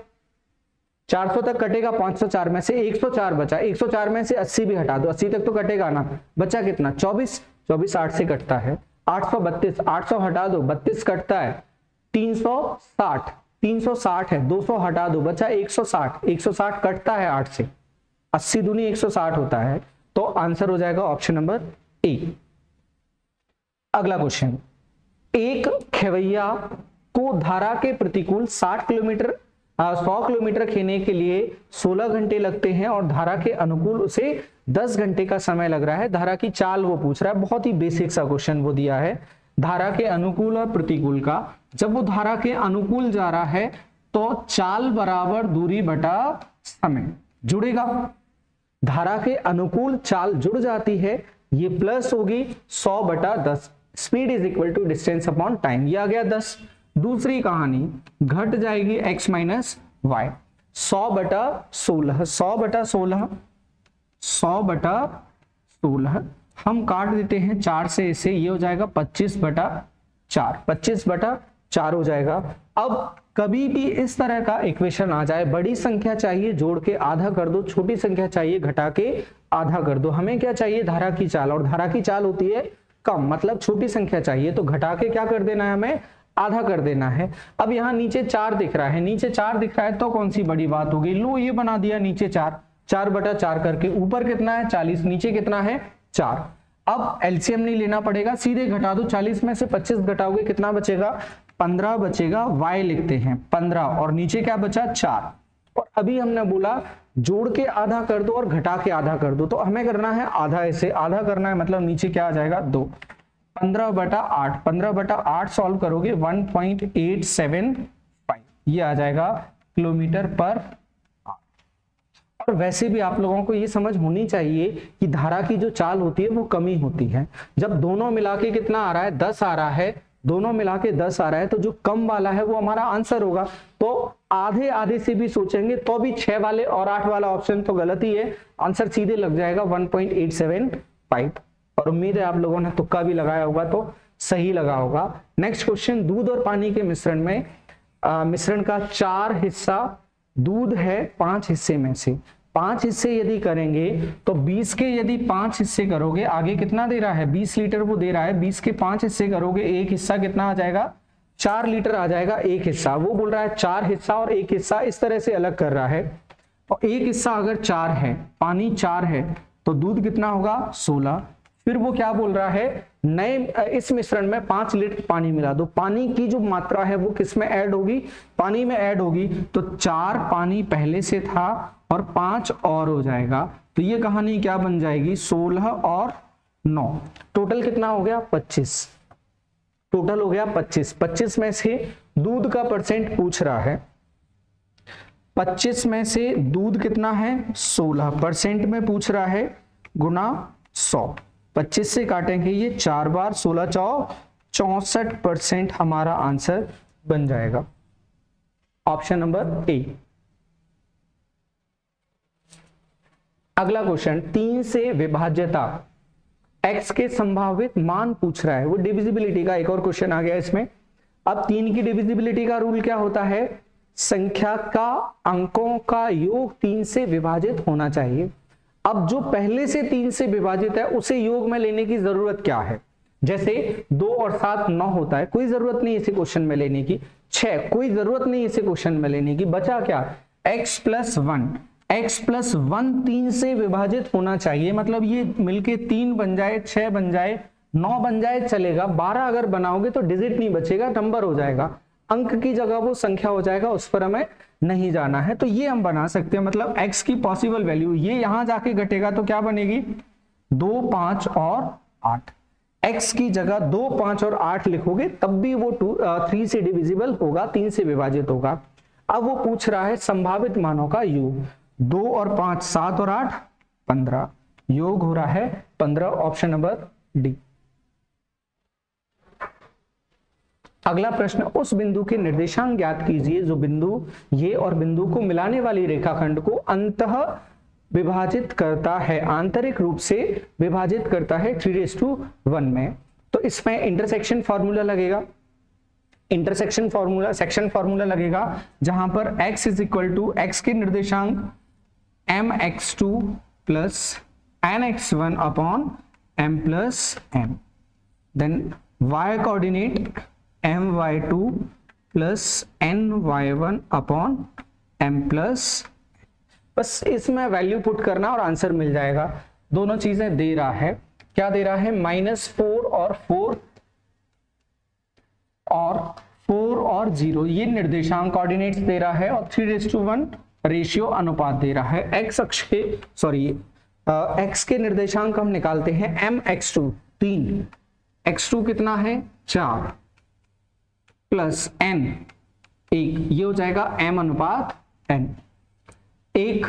400 तक कटेगा, 504 में से 104 बचा, 104 में से 80 भी हटा दो, 80 तक तो कटेगा ना, बचा कितना, 24, 24 8 से कटता है, 832, 800 हटा दो, 32 कटता है, 360, 360 है, 200 हटा दो, बचा 160, 160 कटता है 8 से, 80 दूनी 160 होता है, तो आंसर हो जाएगा ऑप्शन नंबर ए। अगला क्वेश्चन, एक खेवैया को धारा के प्रतिकूल 100 किलोमीटर खेने के लिए 16 घंटे लगते हैं और धारा के अनुकूल उसे 10 घंटे का समय लग रहा है। धारा की चाल वो पूछ रहा है, बहुत ही बेसिक सा क्वेश्चन वो दिया है। धारा के अनुकूल और प्रतिकूल का, जब वो धारा के अनुकूल जा रहा है तो चाल बराबर दूरी बटा समय जुड़ेगा। धारा के अनुकूल चाल जुड़ जाती है, ये प्लस होगी 100 बटा 10, speed is equal to distance upon time, ये आ गया 10। दूसरी कहानी घट जाएगी x माइनस वाई, 100 बटा 16, 100 बटा 16, 100 बटा 16 हम काट देते हैं 4 से, इसे ये हो जाएगा 25 बटा 4, 25 बटा 4 हो जाएगा। अब कभी भी इस तरह का इक्वेशन आ जाए, बड़ी संख्या चाहिए जोड़ के आधा कर दो, छोटी संख्या चाहिए घटा के आधा कर दो। हमें क्या चाहिए, धारा की चाल, और धारा की चाल होती है कम, मतलब छोटी संख्या चाहिए, तो घटा के क्या कर देना है, हमें आधा कर देना है। अब यहाँ नीचे 4 दिख रहा है, नीचे 4 दिख रहा है तो कौन सी बड़ी बात होगी, लो ये बना दिया नीचे 4, 4 बटा 4 करके, ऊपर कितना है 40, नीचे कितना है 4। अब एलसीएम नहीं लेना पड़ेगा, सीधे घटा दो, 40 में से 25 घटाओगे कितना बचेगा, 15 बचेगा। y लिखते हैं 15 और नीचे क्या बचा 4। और अभी हमने बोला जोड़ के आधा कर दो और घटा के आधा कर दो, तो हमें करना है आधा, ऐसे आधा करना है, मतलब नीचे क्या आ जाएगा 2, 15 बटा 8, 15 बटा 8 सॉल्व करोगे 1.875, ये आ जाएगा किलोमीटर पर। और वैसे भी आप लोगों को ये समझ होनी चाहिए कि धारा की जो चाल होती है वो कमी होती है। जब दोनों मिला के कितना आ रहा है 10 आ रहा है, दोनों मिला के 10 आ रहा है, तो जो कम वाला है वो हमारा आंसर होगा। तो आधे आधे से भी सोचेंगे तो भी 6 वाले और 8 वाला ऑप्शन तो गलत ही है, आंसर सीधे लग जाएगा 1.875। और उम्मीद है आप लोगों ने तुक्का भी लगाया होगा तो सही लगा होगा। नेक्स्ट क्वेश्चन, दूध और पानी के मिश्रण में मिश्रण का 4 हिस्सा दूध है, 5 हिस्से में से 5 हिस्से यदि करेंगे तो 20 के यदि 5 हिस्से करोगे, आगे कितना दे रहा है 20 लीटर वो दे रहा है, 20 के 5 हिस्से करोगे, एक हिस्सा कितना आ जाएगा 4 लीटर आ जाएगा एक हिस्सा। वो बोल रहा है 4 हिस्सा और एक हिस्सा इस तरह से अलग कर रहा है। और एक हिस्सा अगर 4 है, पानी 4 है, तो दूध कितना होगा 16। फिर वो क्या बोल रहा है, नए इस मिश्रण में 5 लीटर पानी मिला दो, पानी की जो मात्रा है वो किस में ऐड होगी, पानी में ऐड होगी। तो 4 पानी पहले से था और 5 और हो जाएगा, तो ये कहानी क्या बन जाएगी 16 और 9, टोटल कितना हो गया 25, टोटल हो गया 25। 25 में से दूध का परसेंट पूछ रहा है, 25 में से दूध कितना है 16% में पूछ रहा है, गुना 100, 25 से काटेंगे ये 4 बार, 16 चौ 64% हमारा आंसर बन जाएगा, ऑप्शन नंबर ए। अगला क्वेश्चन, 3 से विभाज्यता x के संभावित मान पूछ रहा है, वो डिविजिबिलिटी का एक और क्वेश्चन आ गया इसमें। अब 3 की डिविजिबिलिटी का रूल क्या होता है, संख्या का अंकों का योग 3 से विभाजित होना चाहिए। अब जो पहले से 3 से विभाजित है उसे योग में लेने की जरूरत क्या है, जैसे 2 और 7 9 होता है, कोई जरूरत नहीं इसे क्वेश्चन में लेने की, 6 कोई जरूरत नहीं इसे क्वेश्चन में लेने की, बचा क्या x प्लस 1, x प्लस 1 3 से विभाजित होना चाहिए, मतलब ये मिलके 3 बन जाए, 6 बन जाए, 9 बन जाए चलेगा, 12 अगर बनाओगे तो डिजिट नहीं बचेगा, नंबर हो जाएगा, अंक की जगह वो संख्या हो जाएगा, उस पर हमें नहीं जाना है। तो ये हम बना सकते हैं, मतलब x की पॉसिबल वैल्यू, ये यहां जाके घटेगा तो क्या बनेगी 2 5 और 8, x की जगह 2 5 और 8 लिखोगे तब भी वो 3 से डिविजिबल होगा, 3 से विभाजित होगा। अब वो पूछ रहा है संभावित मानों का योग, 2 और 5 7 और 8 15, योग हो रहा है 15, ऑप्शन नंबर डी। अगला प्रश्न, उस बिंदु के निर्देशांक ज्ञात कीजिए जो बिंदु ये और बिंदु को मिलाने वाली रेखाखंड को अंतः विभाजित करता है, आंतरिक रूप से विभाजित करता है 3:1 में। तो इसमें इंटरसेक्शन फॉर्मूला लगेगा, इंटरसेक्शन फॉर्मूला सेक्शन फॉर्मूला लगेगा, जहां पर x is equal to x के निर्देशांक mx2 plus nx1 upon m plus m, then y coordinate my2 plus ny1 upon m plus, बस इसमें वैल्यू पुट करना और आंसर मिल जाएगा। दोनों चीजें दे रहा है, क्या दे रहा है -4 और 4 और 0, ये निर्देशांक कोऑर्डिनेट्स दे रहा है, और 3:1 रेशियो अनुपात दे रहा है। x अक्ष के x के निर्देशांक हम निकालते हैं mx2 3, x2 कितना है 4 प्लस n 1, ये हो जाएगा m अनुपात n। एक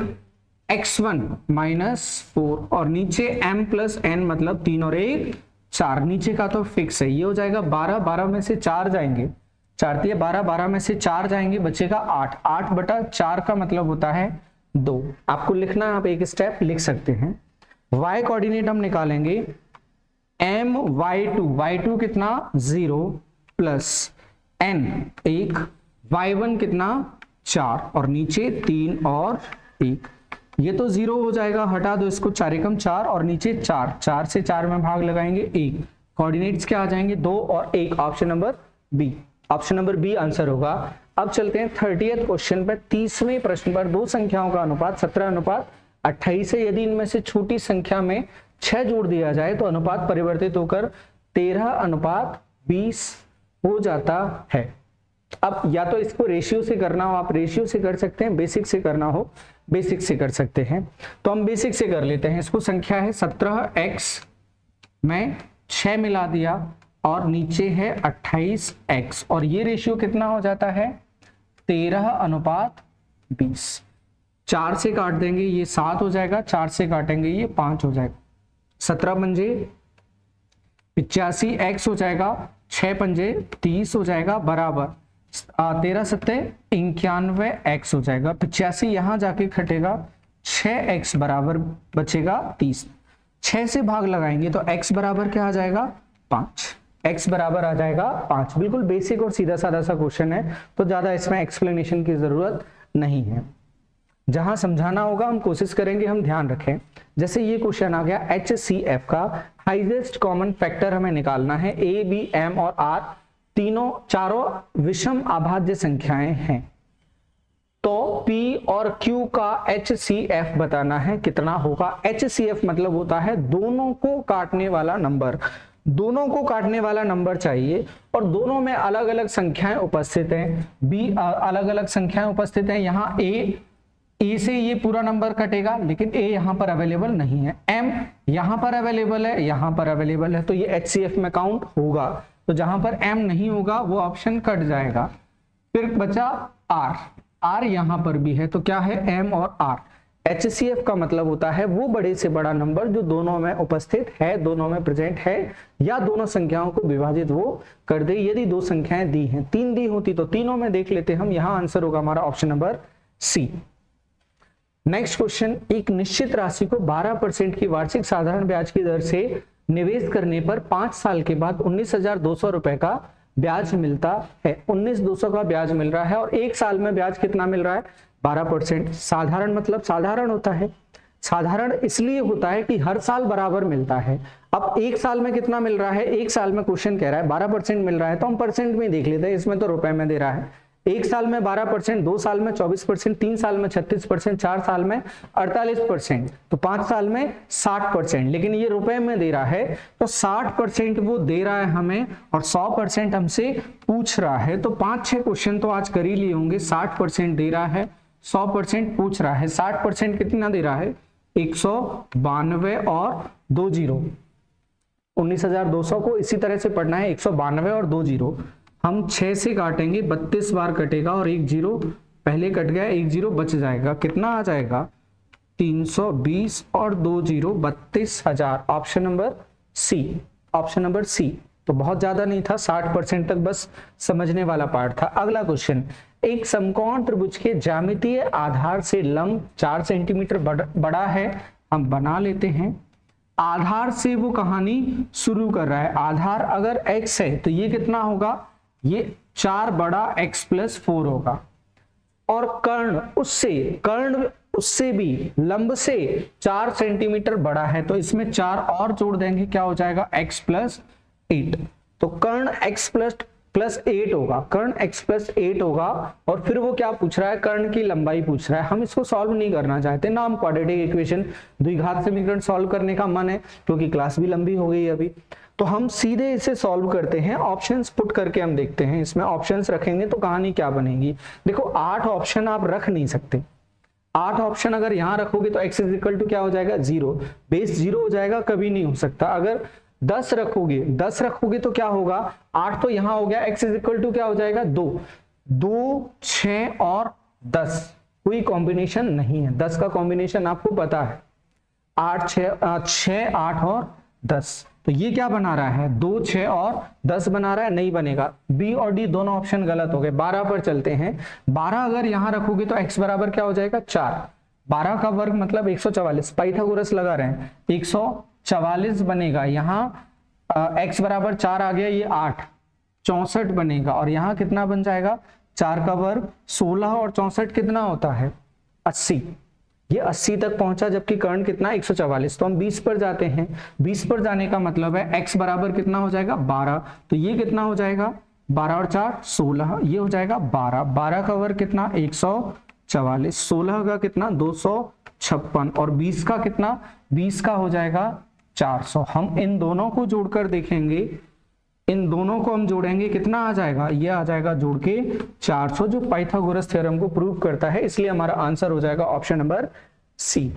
x1 माइनस 4 और नीचे m प्लस n मतलब 3 और 1 4, नीचे का तो फिक्स है, ये हो जाएगा 12, 12 में से 4 जाएंगे, 4 दिए 12, 12 में से 4 जाएंगे, बचेगा 8, 8 बटा 4 का मतलब होता है 2। आपको लिखना है, आप एक स्टेप लिख सकते हैं। y कोऑर्डिनेट हम निकालेंगे my2, y2 कितना 0 प्लस n 1, y1 कितना 4 और नीचे 3 और 1, ये तो 0 हो जाएगा, हटा दो इसको, 4 एकम 4 और नीचे 4, 4 से 4 में भाग लगाएंगे 1, कोऑर्डिनेट्स क्या आ जाएंगे 2 और 1, option number B, option number B answer होगा। अब चलते हैं 30th क्वेश्चन पर, 30वें प्रश्न पर। दो संख्याओं का अनुपात 17:28 है, यदि इनमें से छोटी संख्या में 6 जोड़ दिया जाए तो अनुपात परिवर्तित होकर 13:20 हो जाता है। अब या तो इसको रेशियो से करना हो, आप रेशियो से कर सकते हैं, बेसिक से करना हो बेसिक से कर सकते हैं, तो हम बेसिक से कर लेते हैं। इसको संख्या है 17x में 6 मिला दिया और नीचे है 28x और ये रेशियो कितना हो जाता है 13:20। 4 से काट देंगे ये 7 हो जाएगा, 4 से काटेंगे ये 5 हो जाएगा, 17 पंजे 85x हो जाएगा, 6 पंजे 30 हो जाएगा, बराबर 13 सत्ते 91x हो जाएगा। 85 यहां जाके खटेगा, 6x बराबर बचेगा 30, 6 से भाग लगाएंगे तो x बराबर क्या आ जाएगा 5, x बराबर आ जाएगा 5। बिल्कुल बेसिक और सीधा साधा सा क्वेश्चन है, तो ज्यादा इसमें एक्सप्लेनेशन की जरूरत नहीं है। जहां समझाना होगा हम कोशिश करेंगे, हम ध्यान रखें। जैसे ये क्वेश्चन आ गया HCF का हाईएस्ट कॉमन फैक्टर हमें निकालना है, A, B, M और R चारों विषम अभाज्य संख्याएं हैं, तो P और Q का HCF बताना है, कितना होगा। HCF मतलब होता है दोनों को काटने वाला नंबर, दोनों को काटने वाला नंबर चाहिए और दोनों में अलग अलग संख्याएं उपस्थित हैं, B अलग अलग संख्याएं उपस्थित हैं। यहाँ A से ये पूरा नंबर कटेगा लेकिन A यहाँ पर अवेलेबल नहीं है, M यहाँ पर अवेलेबल है, यहाँ पर अवेलेबल है, तो ये HCF में काउंट होगा। तो जहां पर M नहीं होगा वो ऑप्शन कट जाएगा। फिर बचा R, R यहां पर भी है, तो क्या है M और R। HCF का मतलब होता है वो बड़े से बड़ा नंबर जो दोनों में उपस्थित है, दोनों में प्रेजेंट है, या दोनों संख्याओं को विभाजित वो कर दे। यदि दो संख्याएं दी हैं, 3 दी होती तो तीनों में देख लेते हम, यहां आंसर होगा हमारा option number C. Next question, एक निश्चित राशि को 12% की वार्षिक साधारण ब्याज की दर से निवेश करने पर 5 साल के बाद 19,200 रुपए का ब्याज मिलता है। 19,200 का ब्याज मिल रहा है और 1 साल में ब्याज कितना मिल रहा है 12%। साधारण मतलब साधारण होता है, साधारण इसलिए होता है कि हर साल बराबर मिलता है। अब 1 साल में कितना मिल रहा है, 1 साल में क्वेश्चन कह रहा है 12% मिल रहा है, तो हम परसेंट में देख लेते हैं, इसमें तो रुपए में दे रहा है। 1 साल में 12%, 2 साल में 24%, 3 साल में 36%, 4 साल में 48%, तो 5 साल में 60%, लेकिन ये रुपए में दे रहा है तो 60% वो दे रहा है हमें और 100% हमसे पूछ रहा है। तो 5-6 क्वेश्चन तो आज कर ही लिए होंगे। 60% दे रहा है, 100% पूछ रहा है। 60% कितना दे रहा है 192 और 2 जीरो, 19,200 को इसी तरह से पढ़ना है, 192 और 2 जीरो। हम 6 से काटेंगे, 32 बार कटेगा और 1 जीरो पहले कट गया, 1 जीरो बच जाएगा, कितना आ जाएगा 320 और 2 zero 32,000। Option number C, option number C. तो बहुत ज्यादा नहीं था, 60% तक बस समझने वाला पार्ट था। अगला क्वेश्चन, एक समकोण त्रिभुज के ज्यामितीय आधार से लंब 4 सेंटीमीटर बड़ा है, हम बना लेते हैं। आधार से वो कहानी शुरू कर रहा है। आधार अगर x है तो ये कितना होगा, ये 4 बड़ा x प्लस 4 होगा, और कर्ण उससे भी लंब से 4 सेंटीमीटर बड़ा है, तो इसमें 4 और जोड़ देंगे, क्या हो जाएगा x प्लस 8। तो कर्ण x प्लस 8 होगा, कर्ण x प्लस 8 होगा। और फिर वो क्या पूछ रहा है, कर्ण की लंबाई पूछ रहा है। हम इसको सॉल्व नहीं करना चाहते ना, हम क्वाड्रेटिक इक्वेशन द्विघात समीकरण सॉल्व करने का मन है, क्योंकि क्लास भी लंबी हो गई अभी, तो हम सीधे इसे सॉल्व करते हैं। ऑप्शंस पुट करके हम देखते हैं, इसमें ऑप्शंस रखेंगे तो कहानी क्या बनेगी। देखो 8 ऑप्शन आप रख नहीं सकते, 8 ऑप्शन अगर यहां रखोगे तो x इज इक्वल टू क्या हो जाएगा 0, बेस 0 हो जाएगा, कभी नहीं हो सकता। अगर 10 रखोगे तो क्या होगा, 8 तो यहां हो गया, x इज इक्वल टू क्या हो जाएगा 2, 6 और 10, कोई कॉम्बिनेशन नहीं है। 10 का कॉम्बिनेशन आपको पता है 6, 8 और 10, तो ये क्या बना रहा है 2, 6 और 10 बना रहा है, नहीं बनेगा। बी और डी दोनों ऑप्शन गलत हो गए। 12 पर चलते हैं। 12 अगर यहां रखोगे तो x बराबर क्या हो जाएगा 4, 12 का वर्ग मतलब 144, पाइथागोरस लगा रहे हैं, 144 बनेगा। यहाँ x बराबर 4 आ गया, ये 8, 64 बनेगा। और यहाँ कितना बन जाएगा 4 का वर्ग 16 और 64 कितना होता है 80, ये 80 तक पहुंचा, जबकि कर्ण कितना 144। तो हम 20 पर जाते हैं। 20 पर जाने का मतलब है x बराबर कितना हो जाएगा 12, तो ये कितना हो जाएगा 12 और 4 16, ये हो जाएगा 12, 12 का वर्ग कितना 144, 16 का कितना 256 और 20 का कितना 20 का हो जाएगा 400। हम इन दोनों को जोड़कर देखेंगे, इन दोनों को हम जोड़ेंगे कितना आ जाएगा, ये आ जाएगा जोड़ के 400, जो पाइथागोरस थ्योरम को प्रूव करता है। इसलिए हमारा आंसर हो जाएगा ऑप्शन नंबर सी।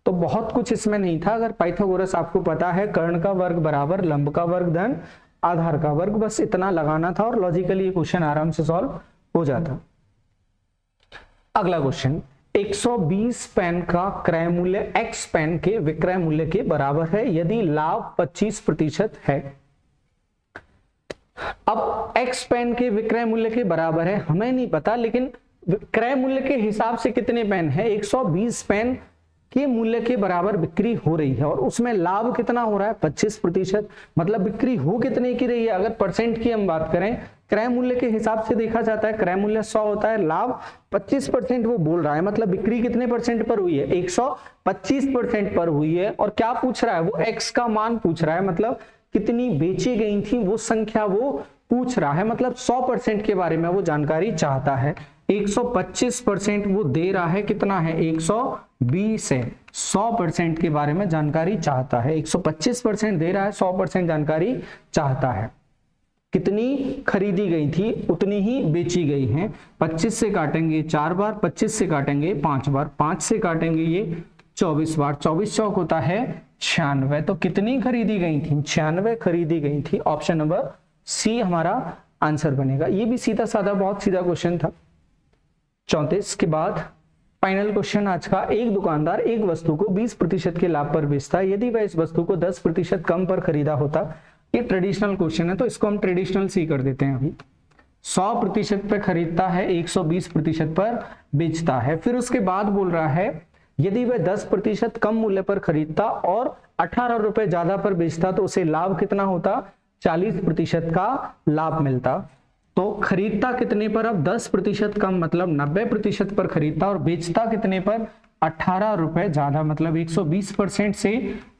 तो बहुत कुछ इसमें नहीं था। अगर पाइथागोरस आपको पता है, कर्ण का वर्ग बराबर लंब का वर्ग धन आधार का वर्ग, बस इतना लगाना था और लॉजिकली ये क्वेश्चन आराम से सॉल्व हो जाता। अगला क्वेश्चन, 120 पेन का क्रय मूल्य x पेन के विक्रय मूल्य के बराबर है यदि लाभ 25% है। अब x पेन के विक्रय मूल्य के बराबर है, हमें नहीं पता, लेकिन क्रय मूल्य के हिसाब से कितने पेन है, 120 पेन के मूल्य के बराबर बिक्री हो रही है और उसमें लाभ कितना हो रहा है 25%, मतलब बिक्री हो कितने की रही है। अगर परसेंट की हम बात करें, क्रय मूल्य के हिसाब से देखा जाता है, क्रय मूल्य 100 होता है, लाभ 25% वो बोल रहा है, मतलब बिक्री कितने परसेंट पर हुई है 125% पर हुई है। और क्या पूछ रहा है वो, x का मान पूछ रहा है, मतलब कितनी बेची गई थी वो संख्या वो पूछ रहा है, मतलब 100% के बारे में वो जानकारी चाहता है। 125% वो दे रहा है, कितना है 120 है, 100% के बारे में जानकारी चाहता है। 125% दे रहा है, 100% जानकारी चाहता है। कितनी खरीदी गई थी उतनी ही बेची गई हैं। 25 से काटेंगे 4 बार, 25 से काटेंगे 5 बार, 5 से काटेंगे ये 24 बार, 24 चौक होता है 96। तो कितनी खरीदी गई थी 96 खरीदी गई थी। ऑप्शन नंबर सी हमारा आंसर बनेगा। ये भी सीधा साधा बहुत सीधा क्वेश्चन था। 34 के बाद फाइनल क्वेश्चन आज का, एक दुकानदार एक वस्तु को 20% के लाभ पर बेचता है यदि वह इस वस्तु को 10% कम पर खरीदा होता। ये ट्रेडिशनल क्वेश्चन है तो इसको हम ट्रेडिशनल सी कर देते हैं। अभी 100% पे खरीदता है, 120% पर बेचता है। फिर उसके बाद बोल रहा है यदि वह 10% कम मूल्य पर खरीदता और 18 रुपए ज्यादा पर बेचता तो उसे लाभ कितना होता, 40% का लाभ मिलता। तो खरीदता कितने पर, अब 10% कम मतलब 90% पर खरीदता और बेचता कितने पर, 18 रुपए ज्यादा, मतलब 120% से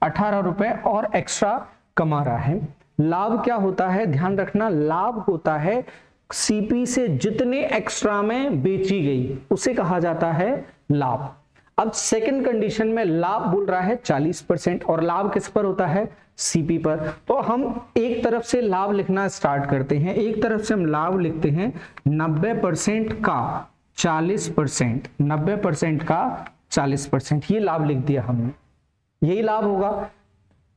18 रुपए और एक्स्ट्रा कमा रहा है। लाभ क्या होता है, ध्यान रखना, लाभ होता है सीपी से जितने एक्स्ट्रा में बेची गई उसे कहा जाता है लाभ। अब सेकंड कंडीशन में लाभ बोल रहा है 40% और लाभ किस पर होता है, सीपी पर। तो हम एक तरफ से लाभ लिखना स्टार्ट करते हैं, एक तरफ से हम लाभ लिखते हैं 90% का 40%, 90% का 40%, ये लाभ लिख दिया हमने, यही लाभ होगा,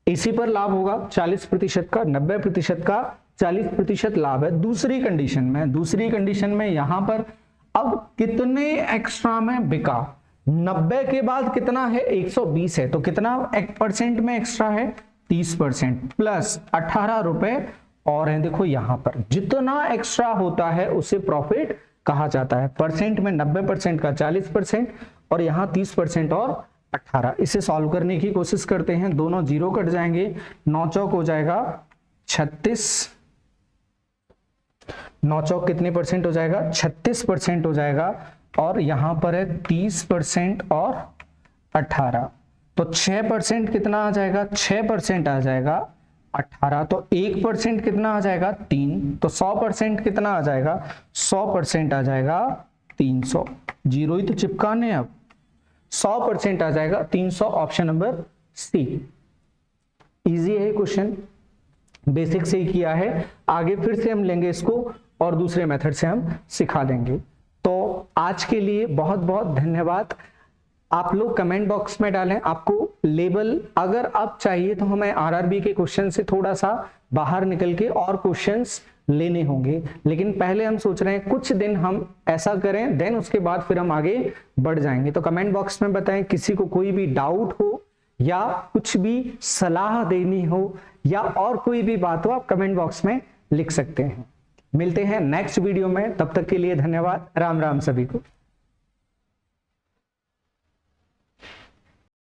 इसी पर लाभ होगा 40% का, 90% का 40% लाभ है। दूसरी कंडीशन में यहां पर अब कितने एक्स्ट्रा में बिका, 90 के बाद कितना है 120 है, तो कितना परसेंट में एक्स्ट्रा है 30% प्लस 18 रुपए और है। देखो यहां पर जितना एक्स्ट्रा होता है उसे प्रॉफिट कहा जाता है। परसेंट में 90% का 40% और यहाँ 30% और 18। इसे सॉल्व करने की कोशिश करते हैं, दोनों जीरो कट जाएंगे, 9 चौक हो जाएगा 36, 9 चौक कितने परसेंट हो जाएगा 36% हो जाएगा और यहां पर है 30% और 18, तो 6% कितना आ जाएगा, 6% आ जाएगा 18, तो 1% कितना आ जाएगा 3, तो 100% कितना आ जाएगा 100% आ जाएगा 300, जीरो ही तो चिपकाने, अब 100% आ जाएगा 300। Option number C. इजी है क्वेश्चन, बेसिक से ही किया है, आगे फिर से हम लेंगे इसको और दूसरे मेथड से हम सिखा देंगे। तो आज के लिए बहुत बहुत धन्यवाद। आप लोग कमेंट बॉक्स में डालें आपको लेवल अगर अब चाहिए तो हमें आरआरबी के क्वेश्चन से थोड़ा सा बाहर निकल के और क्वेश्चंस लेने होंगे, लेकिन पहले हम सोच रहे हैं कुछ दिन हम ऐसा करें, देन उसके बाद फिर हम आगे बढ़ जाएंगे। तो कमेंट बॉक्स में बताएं, किसी को कोई भी डाउट हो या कुछ भी सलाह देनी हो या और कोई भी बात हो, आप कमेंट बॉक्स में लिख सकते हैं। मिलते हैं नेक्स्ट वीडियो में, तब तक के लिए धन्यवाद। राम राम सभी को।